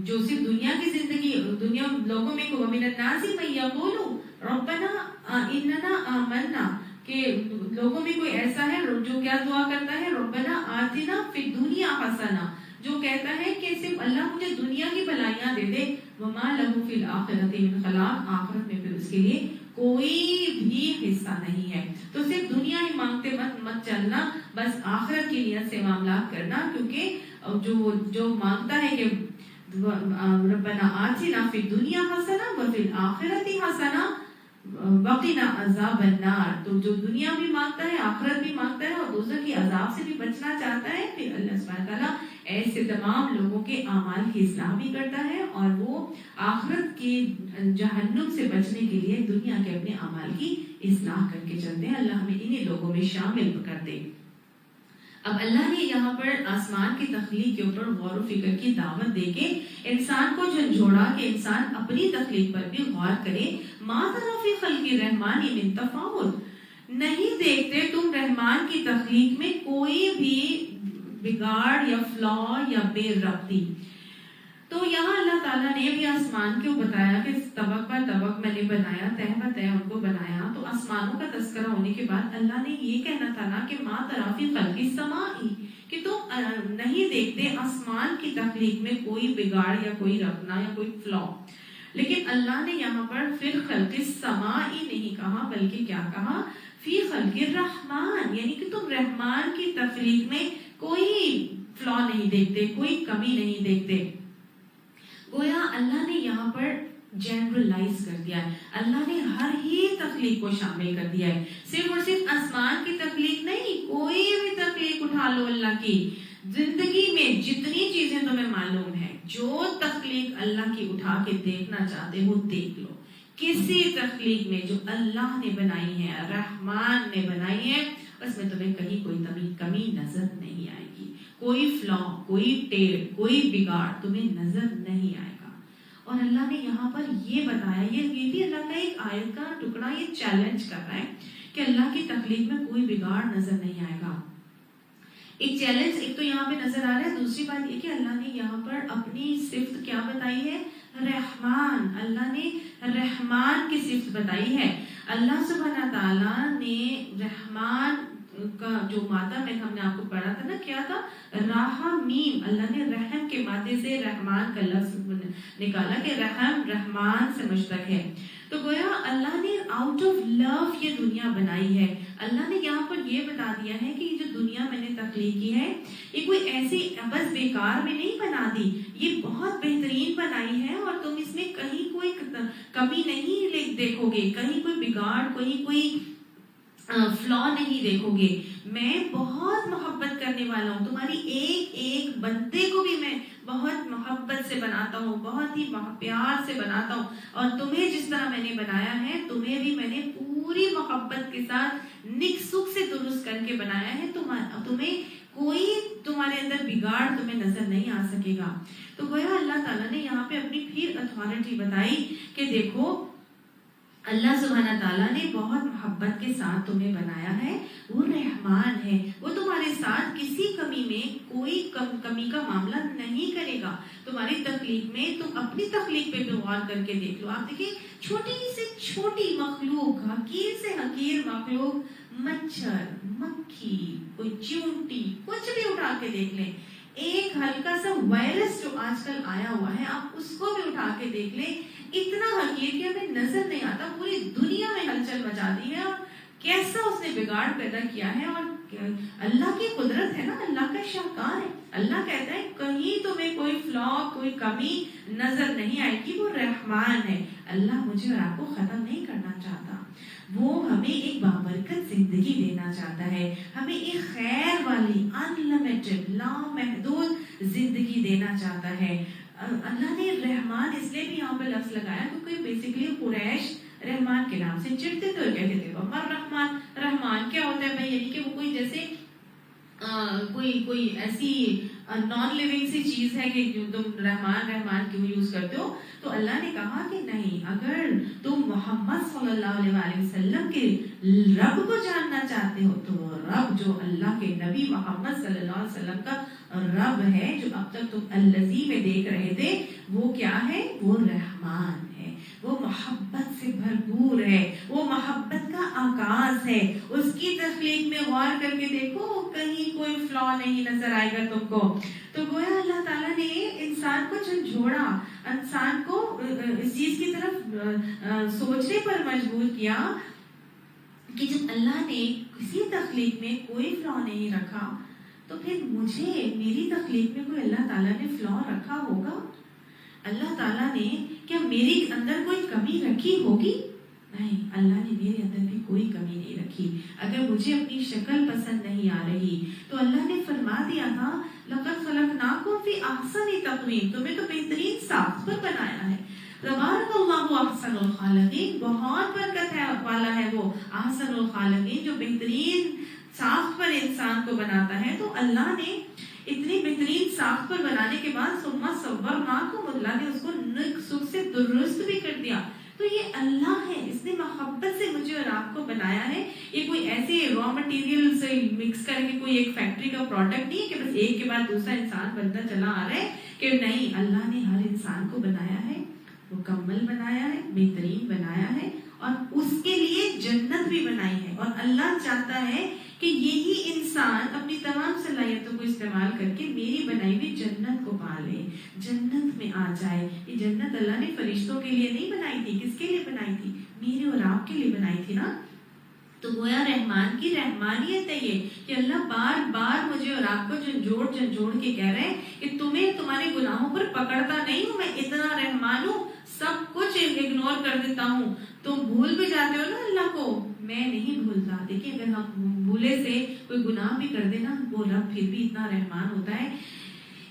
جو صرف دنیا کی زندگی، دنیا لوگوں میں کو من الناس من یقول ربنا اننا آمنا، کہ لوگوں میں کوئی ایسا ہے جو کیا دعا کرتا ہے؟ ربنا آتنا فی الدنیا حسنہ، جو کہتا ہے کہ صرف اللہ مجھے دنیا کی بھلائیاں دے دے، وما لہ فی الآخرۃ من خلاق، آخرت میں پھر اس کے لیے کوئی بھی حصہ نہیں ہے. تو صرف دنیا ہی مانگتے مت چلنا، بس آخرت کی نیت سے معاملات کرنا، کیونکہ جو مانگتا ہے کہ ربنا آتنا فی الدنیا حسنہ وفی الآخرۃ حسنہ وقنا عذاب النار، تو جو دنیا بھی مانگتا ہے، آخرت بھی مانگتا ہے، اور دوسروں کی عذاب سے بھی بچنا چاہتا ہے، پھر اللہ سبحانہ تعالیٰ ایسے تمام لوگوں کے اعمال کی اصلاح بھی کرتا ہے، اور وہ آخرت کی جہنم سے بچنے کے لیے دنیا کے اپنے اعمال کی اصلاح کر کے چلتے ہیں. اللہ ہمیں انہی لوگوں میں شامل کر دے. اب اللہ نے یہاں پر آسمان کی تخلیق کے اوپر غور و فکر کی دعوت دے کے انسان کو جھنجھوڑا کہ انسان اپنی تخلیق پر بھی غور کرے. ما تری فی خلق الرحمن من تفاوت، نہیں دیکھتے تم رحمان کی تخلیق میں کوئی بھی بگاڑ یا فلا یا بے ربطی. تو یہاں اللہ تعالیٰ نے بھی آسمان کو بتایا کہ طبق پر طبق میں نے بنایا، تہ بہ تہ ان کو بنایا. تو آسمانوں کا تذکرہ ہونے کے بعد اللہ نے یہ کہنا تھا نا کہ ما تری فی خلق السماء، کہ تم نہیں دیکھتے آسمان کی تخلیق میں کوئی بگاڑ یا کوئی رکھنا یا کوئی فلا. لیکن اللہ نے یہاں پر فی خلق السماء نہیں کہا، بلکہ کیا کہا؟ فی خلق الرحمن، یعنی کہ تم رحمان کی تخلیق میں کوئی فلا نہیں دیکھتے، کوئی کمی نہیں دیکھتے. گویا اللہ نے یہاں پر جنرلائز کر دیا ہے، اللہ نے ہر ہی تخلیق کو شامل کر دیا ہے. صرف اور صرف آسمان کی تخلیق نہیں، کوئی بھی تخلیق اٹھا لو اللہ کی. زندگی میں جتنی چیزیں تمہیں معلوم ہے، جو تخلیق اللہ کی اٹھا کے دیکھنا چاہتے ہو دیکھ لو. کسی تخلیق میں جو اللہ نے بنائی ہے، رحمان نے بنائی ہے، اس میں تمہیں کہیں کوئی کمی نظر نہیں آئے گی. کوئی فلا، کوئی ٹیڑھ، کوئی بگاڑ تمہیں نظر نہیں آئے گا. اور اللہ نے یہاں پر یہ بتایا، یہ بھی اللہ کا ایک آیت کا ٹکڑا یہ چیلنج کر رہا ہے کہ اللہ کی تخلیق میں کوئی بگاڑ نظر نہیں آئے گا. ایک چیلنج ایک تو یہاں پہ نظر آ رہا ہے. دوسری بات یہ کہ اللہ نے یہاں پر اپنی صفت کیا بتائی ہے؟ رحمان. اللہ نے رحمان کی صفت بتائی ہے. اللہ سبحانہ تعالیٰ نے رحمان کا جو مادہ میں ہم نے آپ کو پڑھا تھا نا، کیا تھا؟ رحمیم. اللہ نے رحم کے مادے سے رحمان کا لفظ نکالا کہ رحم رحمان سے مشتق ہے. تو گویا اللہ نے آؤٹ آف لو یہ دنیا بنائی ہے. اللہ نے یہاں پر یہ بتا دیا ہے کہ یہ جو دنیا میں نے تخلیق کی ہے، یہ کوئی ایسی بس بیکار میں نہیں بنا دی، یہ بہت بہترین بنائی ہے، اور تم اس میں کہیں کوئی کمی نہیں دیکھو گے، کہیں کوئی بگاڑ، کہیں کوئی فلا نہیں دیکھو گے. میں بہت محبت کرنے والا ہوں، تمہاری ایک ایک بندے کو بھی میں بہت محبت سے بناتا ہوں، بہت ہی پیار سے بناتا ہوں. اور تمہیں جس طرح میں نے بنایا ہے، تمہیں بھی میں نے پوری محبت کے ساتھ نک سکھ سے درست کر کے بنایا ہے. تمہیں کوئی تمہارے اندر بگاڑ تمہیں نظر نہیں آ سکے گا. تو گویا اللہ تعالیٰ نے یہاں پہ اپنی پھر اتھارٹی بتائی کہ دیکھو اللہ سبحانہ تعالیٰ نے بہت محبت کے ساتھ تمہیں بنایا ہے، وہ رحمان ہے، وہ تمہارے ساتھ کسی کمی میں کوئی کمی کا معاملہ نہیں کرے گا. تمہاری تخلیق میں تم اپنی تخلیق پہ بھی غور کر کے دیکھ لو. آپ دیکھیں چھوٹی سے چھوٹی مخلوق، حقیر سے حقیر مخلوق، مچھر، مکھی، کوئی چیونٹی، کچھ بھی اٹھا کے دیکھ لیں. ایک ہلکا سا وائرس جو آج کل آیا ہوا ہے، آپ اس کو بھی اٹھا کے دیکھ لیں. اتنا حقیر کہ ہمیں نظر نہیں آتا، پوری دنیا میں ہلچل مچا دی ہے. اور کیسا اس نے بگاڑ پیدا کیا ہے. اور اللہ کی قدرت ہے نا, اللہ کا شاہکار ہے. اللہ کہتا ہے کہیں تمہیں کوئی فلا, کوئی کمی نظر نہیں آئے گی, وہ رحمان ہے. اللہ مجھے اور آپ کو ختم نہیں کرنا چاہتا, وہ ہمیں ایک بابرکت زندگی دینا چاہتا ہے, ہمیں ایک خیر والی انلمیٹڈ لامحدود زندگی دینا چاہتا ہے. اللہ نے رحمان اس لیے بھی یہاں پہ لفظ لگایا کیونکہ بیسیکلی قریش رحمان کے نام سے چڑھتے تھے اور کہتے تھے وَمَا رحمان. رحمان کیا ہوتا ہے بھائی, یعنی کہ وہ کوئی جیسے کوئی ایسی نان لیونگ سی چیز ہے کہ جو تم رحمان کیوں یوز کرتے ہو. تو اللہ نے کہا کہ نہیں, اگر تم محمد صلی اللہ علیہ وسلم کے رب کو جاننا چاہتے ہو تو رب جو اللہ کے نبی محمد صلی اللہ علیہ وسلم کا رب ہے, جو اب تک تم الذی میں دیکھ رہے تھے, وہ کیا ہے, وہ رحمان ہے, وہ محبت سے بھرپور ہے, وہ محبت کا آغاز ہے. اس کی تخلیق میں غور کر کے دیکھو, کہیں کوئی فلا نہیں نظر آئے گا تم کو. تو گویا اللہ تعالیٰ نے انسان کو جھنجھوڑا, انسان کو اس چیز کی طرف سوچنے پر مجبور کیا کہ جب اللہ نے کسی تخلیق میں کوئی فلا نہیں رکھا تو پھر مجھے میری تخلیق میں کوئی اللہ تعالیٰ نے فلا رکھا ہوگا؟ اللہ تعالیٰ نے کیا میرے اندر کوئی کمی رکھی ہوگی؟ نہیں, اللہ نے میرے اندر بھی کوئی کمی نہیں رکھی. اگر مجھے اپنی شکل پسند نہیں آ رہی تو اللہ نے فرما دیا تھا لَقَدْ خَلَقْنَاكُمْ فِي أَحْسَنِ تَقْوِيمٍ, تمہیں تو بہترین ساخت پر بنایا ہے. تبارک اللہ احسن الخالقین, بہت برکت ہے والا ہے وہ احسن الخالقین جو بہترین ساخت پر انسان کو بناتا ہے. تو اللہ نے اتنی بہترین ساخت پر بنانے کے بعد ثم صورناکم, اللہ نے اس کو نک سکھ سے درست بھی کر دیا. تو یہ اللہ ہے, اس نے محبت سے مجھے اور آپ کو بنایا ہے. یہ کوئی ایسے را مٹیریل سے مکس کر کے کوئی ایک فیکٹری کا پروڈکٹ نہیں ہے کہ بس ایک کے بعد دوسرا انسان بنتا چلا آ رہا ہے, کہ نہیں, اللہ نے ہر انسان کو بنایا ہے, مکمل بنایا ہے, بہترین بنایا ہے, اور اس کے لیے جنت بھی بنائی ہے. اور اللہ چاہتا ہے کہ یہی انسان اپنی تمام صلاحیتوں کو استعمال کر کے میری بنائی ہوئی جنت کو پا لے, جنت میں آ جائے. یہ جنت اللہ نے فرشتوں کے لیے نہیں بنائی تھی, کس کے لیے بنائی تھی, میرے اور آپ کے لیے بنائی تھی نا. تو گویا رحمان کی رحمانیت ہے یہ کہ اللہ بار بار مجھے اور آپ کو جھنجھوڑ کے کہہ رہے ہیں کہ تمہیں تمہارے گناہوں پر پکڑتا نہیں ہوں, میں اتنا رحمان ہوں, سب کچھ اگنور کر دیتا ہوں. تم بھول بھی جاتے ہو نا اللہ کو, میں نہیں بھولتا. دیکھیں اگر ہم بھولے سے کوئی گناہ بھی کر دے نا, وہ رب پھر بھی اتنا رحمان ہوتا ہے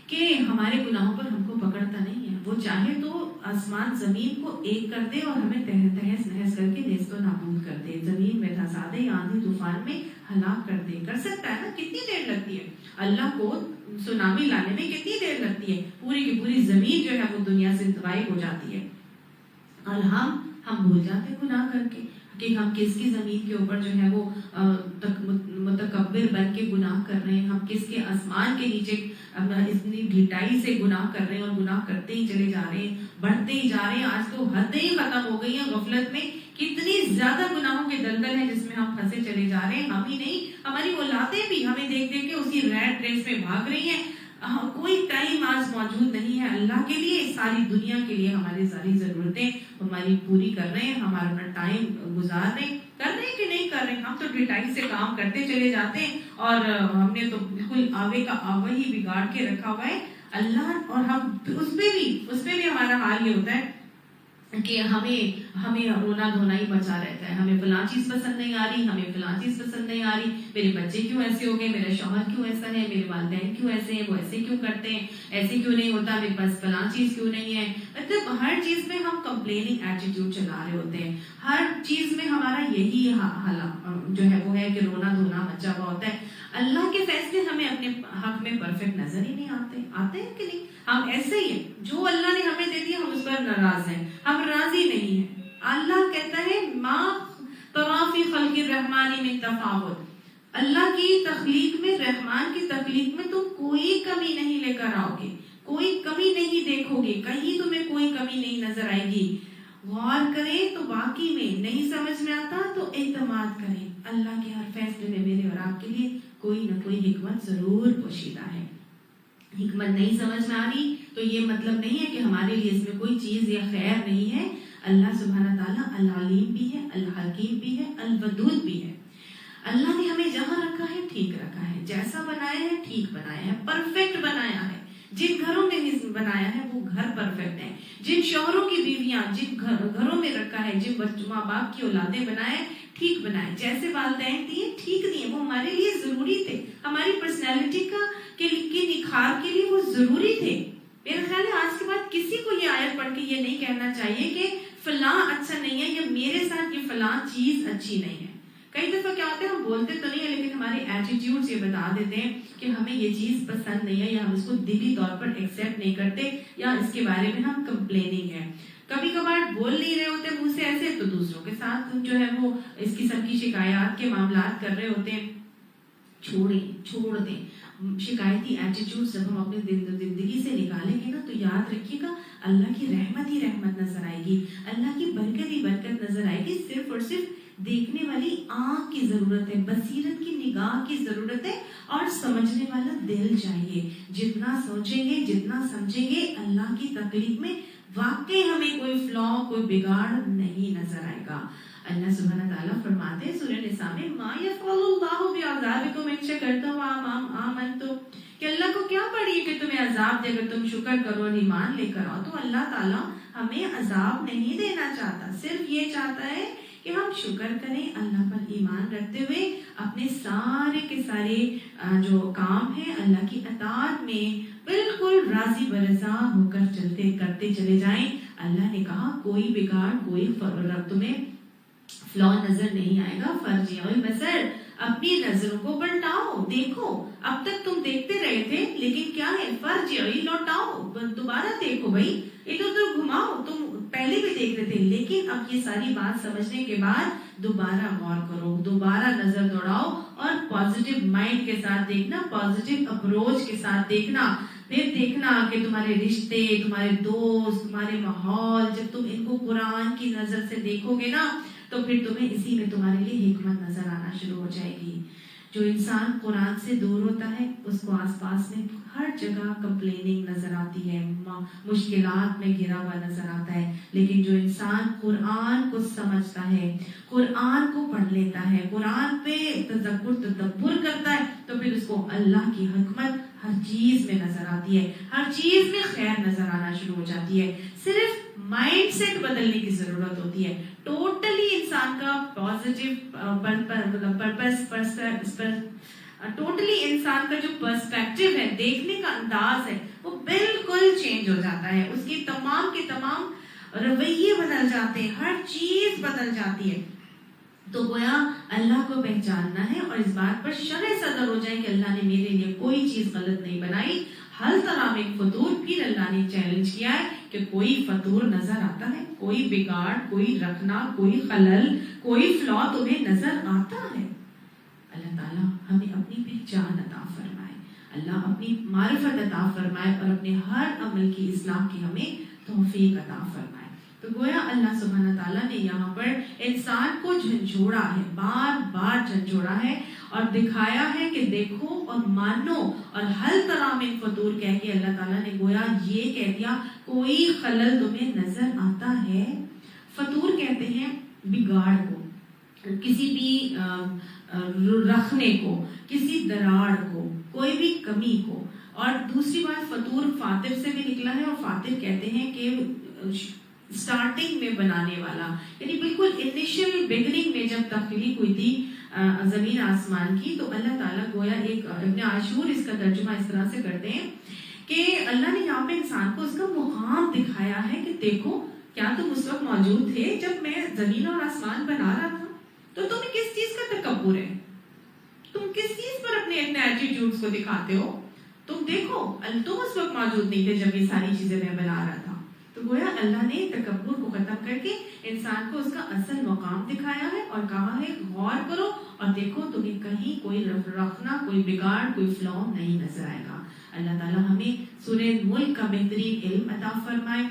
کہ ہمارے گناہوں پر ہم کو پکڑتا نہیں ہے. وہ چاہے تو آسمان زمین کو ایک کر دے اور ہمیں تہس نہس کر کے نیست و نابود کر دے, زمین میں دھسا دے, آندھی طوفان میں ہلاک کر دے. کر سکتا ہے نا, کتنی دیر لگتی ہے اللہ کو سونامی لانے میں, کتنی دیر لگتی ہے, پوری کی پوری زمین جو ہے وہ دنیا سے غائب ہو جاتی ہے. اور ہم بھول جاتے گناہ کر کے کہ ہم کس کی زمین کے اوپر جو ہے وہ متکبر بن کے گناہ کر رہے ہیں, ہم کس کے آسمان کے نیچے اتنی ڈھٹائی سے گناہ کر رہے ہیں اور گناہ کرتے ہی چلے جا رہے ہیں, بڑھتے ہی جا رہے ہیں. آج تو حدیں ہی ختم ہو گئی ہیں غفلت میں, کتنی زیادہ گناہوں کے دلدل ہیں جس میں ہم پھنسے چلے جا رہے ہیں. ہم ہی نہیں, ہماری اولادیں بھی ہمیں دیکھ دیکھ کے اسی ریٹ ریس میں بھاگ رہی ہیں. کوئی ٹائم آج موجود نہیں ہے اللہ کے لیے, ساری دنیا کے لیے ہماری ساری ضرورتیں ہماری پوری کر رہے ہیں, ہمارا اپنا ٹائم گزار رہے ہیں. کر رہے ہیں کہ نہیں کر رہے ہیں؟ ہم تو ڈیٹائی سے کام کرتے چلے جاتے ہیں اور ہم نے تو بالکل آوے کا آوے ہی بگاڑ کے رکھا ہوا ہے اللہ. اور ہم اس پہ بھی ہمارا حال یہ ہوتا ہے کہ ہمیں رونا دھونا ہی بچا رہتا ہے. ہمیں فلاں چیز پسند نہیں آ رہی, ہمیں فلاں چیز پسند نہیں آ رہی, میرے بچے کیوں ایسے ہو گئے, میرا شوہر کیوں ایسا ہے, میرے والدین کیوں ایسے ہیں, وہ ایسے کیوں کرتے ہیں, ایسے کیوں نہیں ہوتا, میرے پاس فلاں چیز کیوں نہیں ہے. مطلب ہر چیز میں ہم کمپلیننگ ایٹیٹیوڈ چلا رہے ہوتے ہیں, ہر چیز میں ہمارا یہی جو ہے وہ ہے کہ رونا دھونا مچا ہوا ہوتا ہے. اللہ کے فیصلے ہمیں اپنے حق میں پرفیکٹ نظر ہی نہیں آتے ہیں کہ نہیں. ہم ایسے ہی ہیں, جو اللہ نے ہمیں دے دیا ہم اس پر ناراض ہیں, ہم راضی نہیں ہیں. اللہ کہتا ہے ما ترى في خلق الرحمن من تفاوت, اللہ کی تخلیق میں, رحمان کی تخلیق میں تم کوئی کمی نہیں لے کر آؤ گے, کوئی کمی نہیں دیکھو گے, کہیں تمہیں کوئی کمی نہیں نظر آئے گی. غور کریں تو واقعی میں نہیں سمجھ میں آتا تو اعتماد کریں, اللہ کے ہر فیصلے میں میرے اور آپ کے لیے کوئی نہ کوئی حکمت ضرور پوشیدہ ہے. حکمت نہیں سمجھ میں آ رہی تو یہ مطلب نہیں ہے کہ ہمارے لیے اس میں کوئی چیز یا خیر نہیں ہے. اللہ سبحانہ تعالیٰ العلیم بھی ہے، الحکیم بھی ہے، الودود بھی ہے۔ اللہ نے ہمیں جہاں رکھا ہے ٹھیک رکھا ہے، جیسا بنایا ہے ٹھیک بنایا ہے، پرفیکٹ بنایا ہے۔ جن گھروں میں بنایا ہے وہ گھر پرفیکٹ ہیں، جن شوہروں کی بیویاں جن گھروں میں رکھا ہے، جن ماں باپ کی اولادیں بنائے ٹھیک بنائے، جیسے والدین دیے ٹھیک دیے، وہ ہمارے لیے ضروری تھے، ہماری پرسنالٹی کے نکھار کے لیے وہ ضروری تھے۔ میرا خیال ہے آج کے بعد کسی کو یہ آیت پڑھ کے یہ نہیں کہنا چاہیے کہ فلاں اچھا نہیں ہے یا میرے ساتھ یہ فلاں چیز اچھی نہیں ہے۔ کئی دفعہ کیا ہوتا ہے ہم بولتے تو نہیں ہیں لیکن ہمارے ایٹیٹیوڈز یہ بتا دیتے ہیں کہ ہمیں یہ چیز پسند نہیں ہے یا ہم اس کو دلی طور پر ایکسیپٹ نہیں کرتے یا اس کے بارے میں ہم کمپلیننگ ہے۔ کبھی کبھار بول نہیں رہے ہوتے منہ سے ایسے تو دوسروں کے ساتھ جو ہے وہ اس قسم کی شکایات کے معاملات کر رہے ہوتے ہیں۔ چھوڑ دیں شکایتی ایٹیٹیوڈ جب ہم اپنے زندگی سے نکالیں گے نا تو یاد رکھیے گا اللہ کی رحمت ہی رحمت نظر آئے گی، اللہ کی برکت ہی برکت نظر آئے گی۔ صرف اور صرف دیکھنے والی آنکھ کی ضرورت ہے، بصیرت کی نگاہ کی ضرورت ہے اور سمجھنے والا دل چاہیے۔ جتنا سوچیں گے جتنا سمجھیں گے اللہ کی تخلیق میں واقعی ہمیں کوئی فلا کوئی بگاڑ نہیں نظر آئے گا۔ اللہ سبحانہ تعالیٰ فرماتے ہیں سورہ نساء میں ما یفعل اللہ بعذابکم ان شکرتم وآمنتم، کہ اللہ کو کیا پڑی کہ تمہیں عذاب دے اگر تم شکر کرو اور ایمان لے کر آؤ۔ تو اللہ تعالیٰ ہمیں عذاب نہیں دینا چاہتا، صرف یہ چاہتا ہے کہ ہم شکر کریں، اللہ پر ایمان رکھتے ہوئے اپنے سارے کے سارے جو کام ہیں اللہ کی اطاعت میں بالکل راضی برضا ہو کر کرتے چلے جائیں۔ اللہ نے کہا کوئی بگاڑ کوئی رب تمہیں فلا نظر نہیں آئے گا۔ فرجعوا البصر، اپنی نظروں کو پلٹاؤ، دیکھو اب تک تم دیکھتے رہے تھے لیکن کیا ہے، فرجعوا لوٹاؤ، دوبارہ دیکھو بھائی، ادھر ادھر گھماؤ، تم پہلے بھی دیکھ رہے تھے لیکن اب یہ ساری بات سمجھنے کے بعد دوبارہ غور کرو، دوبارہ نظر دوڑاؤ اور پازیٹیو مائنڈ کے ساتھ دیکھنا، پازیٹیو اپروچ کے ساتھ دیکھنا۔ پھر دیکھنا کہ تمہارے رشتے، تمہارے دوست، تمہارے ماحول، جب تم ان کو قرآن کی نظر سے دیکھو گے نا تو پھر تمہیں اسی میں تمہارے لیے حکمت نظر آنا شروع ہو جائے گی۔ جو انسان قرآن سے دور ہوتا ہے اس کو آس پاس میں ہر جگہ کمپلیننگ نظر آتی ہے، مشکلات میں گھرا ہوا نظر آتا ہے، لیکن جو انسان قرآن کو سمجھتا ہے، قرآن کو پڑھ لیتا ہے، قرآن پہ تدبر کرتا ہے تو پھر اس کو اللہ کی حکمت ہر چیز میں نظر آتی ہے، ہر چیز میں خیر نظر آنا شروع ہو جاتی ہے۔ صرف مائنڈ سیٹ بدلنے کی ضرورت ہوتی ہے، ٹوٹلی انسان کا پازیٹیو ٹوٹلی انسان کا جو پرسپیکٹیو ہے، دیکھنے کا انداز ہے، وہ بالکل چینج ہو جاتا ہے، اس کی تمام کے تمام رویے بدل جاتے ہیں، ہر چیز بدل جاتی ہے۔ تو گویا اللہ کو پہچاننا ہے اور اس بات پر شرح صدر ہو جائے کہ اللہ نے میرے لیے کوئی چیز غلط نہیں بنائی۔ حل ترا من فطور، پھر اللہ نے چیلنج کیا ہے کہ کوئی فطور نظر آتا ہے، کوئی بگاڑ، کوئی رکھنا، کوئی خلل، کوئی فلا تمہیں نظر آتا ہے؟ اللہ تعالیٰ ہمیں اپنی پہچان عطا فرمائے، اللہ اپنی معرفت عطا فرمائے اور اپنے ہر عمل کی اصلاح کی ہمیں توفیق عطا فرمائے۔ تو گویا اللہ سبحانہ تعالیٰ نے یہاں پر انسان کو جھنجھوڑا ہے، بار بار جھنجھوڑا ہے اور دکھایا ہے کہ دیکھو اور مانو، اور حل ترا من فطور کہہ کے اللہ تعالیٰ نے گویا یہ کہہ دیا کوئی خلل تمہیں نظر آتا ہے۔ فطور کہتے ہیں بگاڑ کو، کسی بھی رکھنے کو، کسی دراڑ کو، کوئی بھی کمی کو۔ اور دوسری بات فطور فاتر سے بھی نکلا ہے، اور فاتر کہتے ہیں کہ سٹارٹنگ میں بنانے والا، یعنی بالکل انیشل بگننگ میں جب تخلیق ہوئی تھی زمین آسمان کی، تو اللہ تعالیٰ گویا ایک ابن عاشور اس کا ترجمہ اس طرح سے کرتے ہیں کہ اللہ نے یہاں پہ انسان کو اس کا مقام دکھایا ہے کہ دیکھو کیا تم اس وقت موجود تھے جب میں زمین اور آسمان بنا رہا تھا؟ تو تمہیں کس چیز کا تکبر ہے؟ تم کس چیز پر اپنے ایٹیٹیوڈز کو دکھاتے ہو؟ تم دیکھو تم اس وقت موجود نہیں تھے جب یہ ساری چیزیں میں بنا رہا تھا۔ تو گویا اللہ نے تکبر کو ختم کر کے انسان کو اس کا اصل مقام دکھایا ہے اور کہا ہے غور کرو اور دیکھو تمہیں کہیں کوئی رکھنا، کوئی بگاڑ، کوئی فلا نہیں نظر آئے گا۔ اللہ تعالیٰ ہمیں سورہ ملک کا بہترین علم عطا فرمائے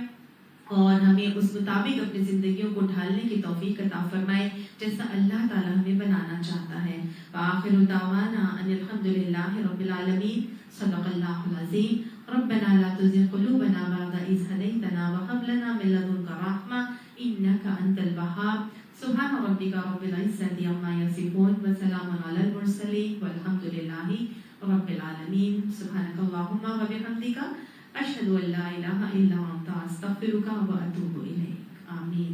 اور ہمیں اس مطابق اپنی زندگیوں کو ڈھالنے کی توفیق عطا فرمائے جیسا اللہ تعالیٰ ہمیں بنانا چاہتا ہے۔ وآخر دعوانا ان الحمدللہ رب العالمین۔ صدق اللہ العظیم۔ ربنا لا تزغ قلوبنا بعد إذ هديتنا وهب لنا من لدنك رحمة إنك أنت الوهاب. سبحان ربك رب العزة عما يصفون وسلام على المرسلين والحمد لله رب العالمين. سبحانك اللهم وبحمدك أشهد أن لا إله إلا أنت أستغفرك وأتوب إليك. آمين.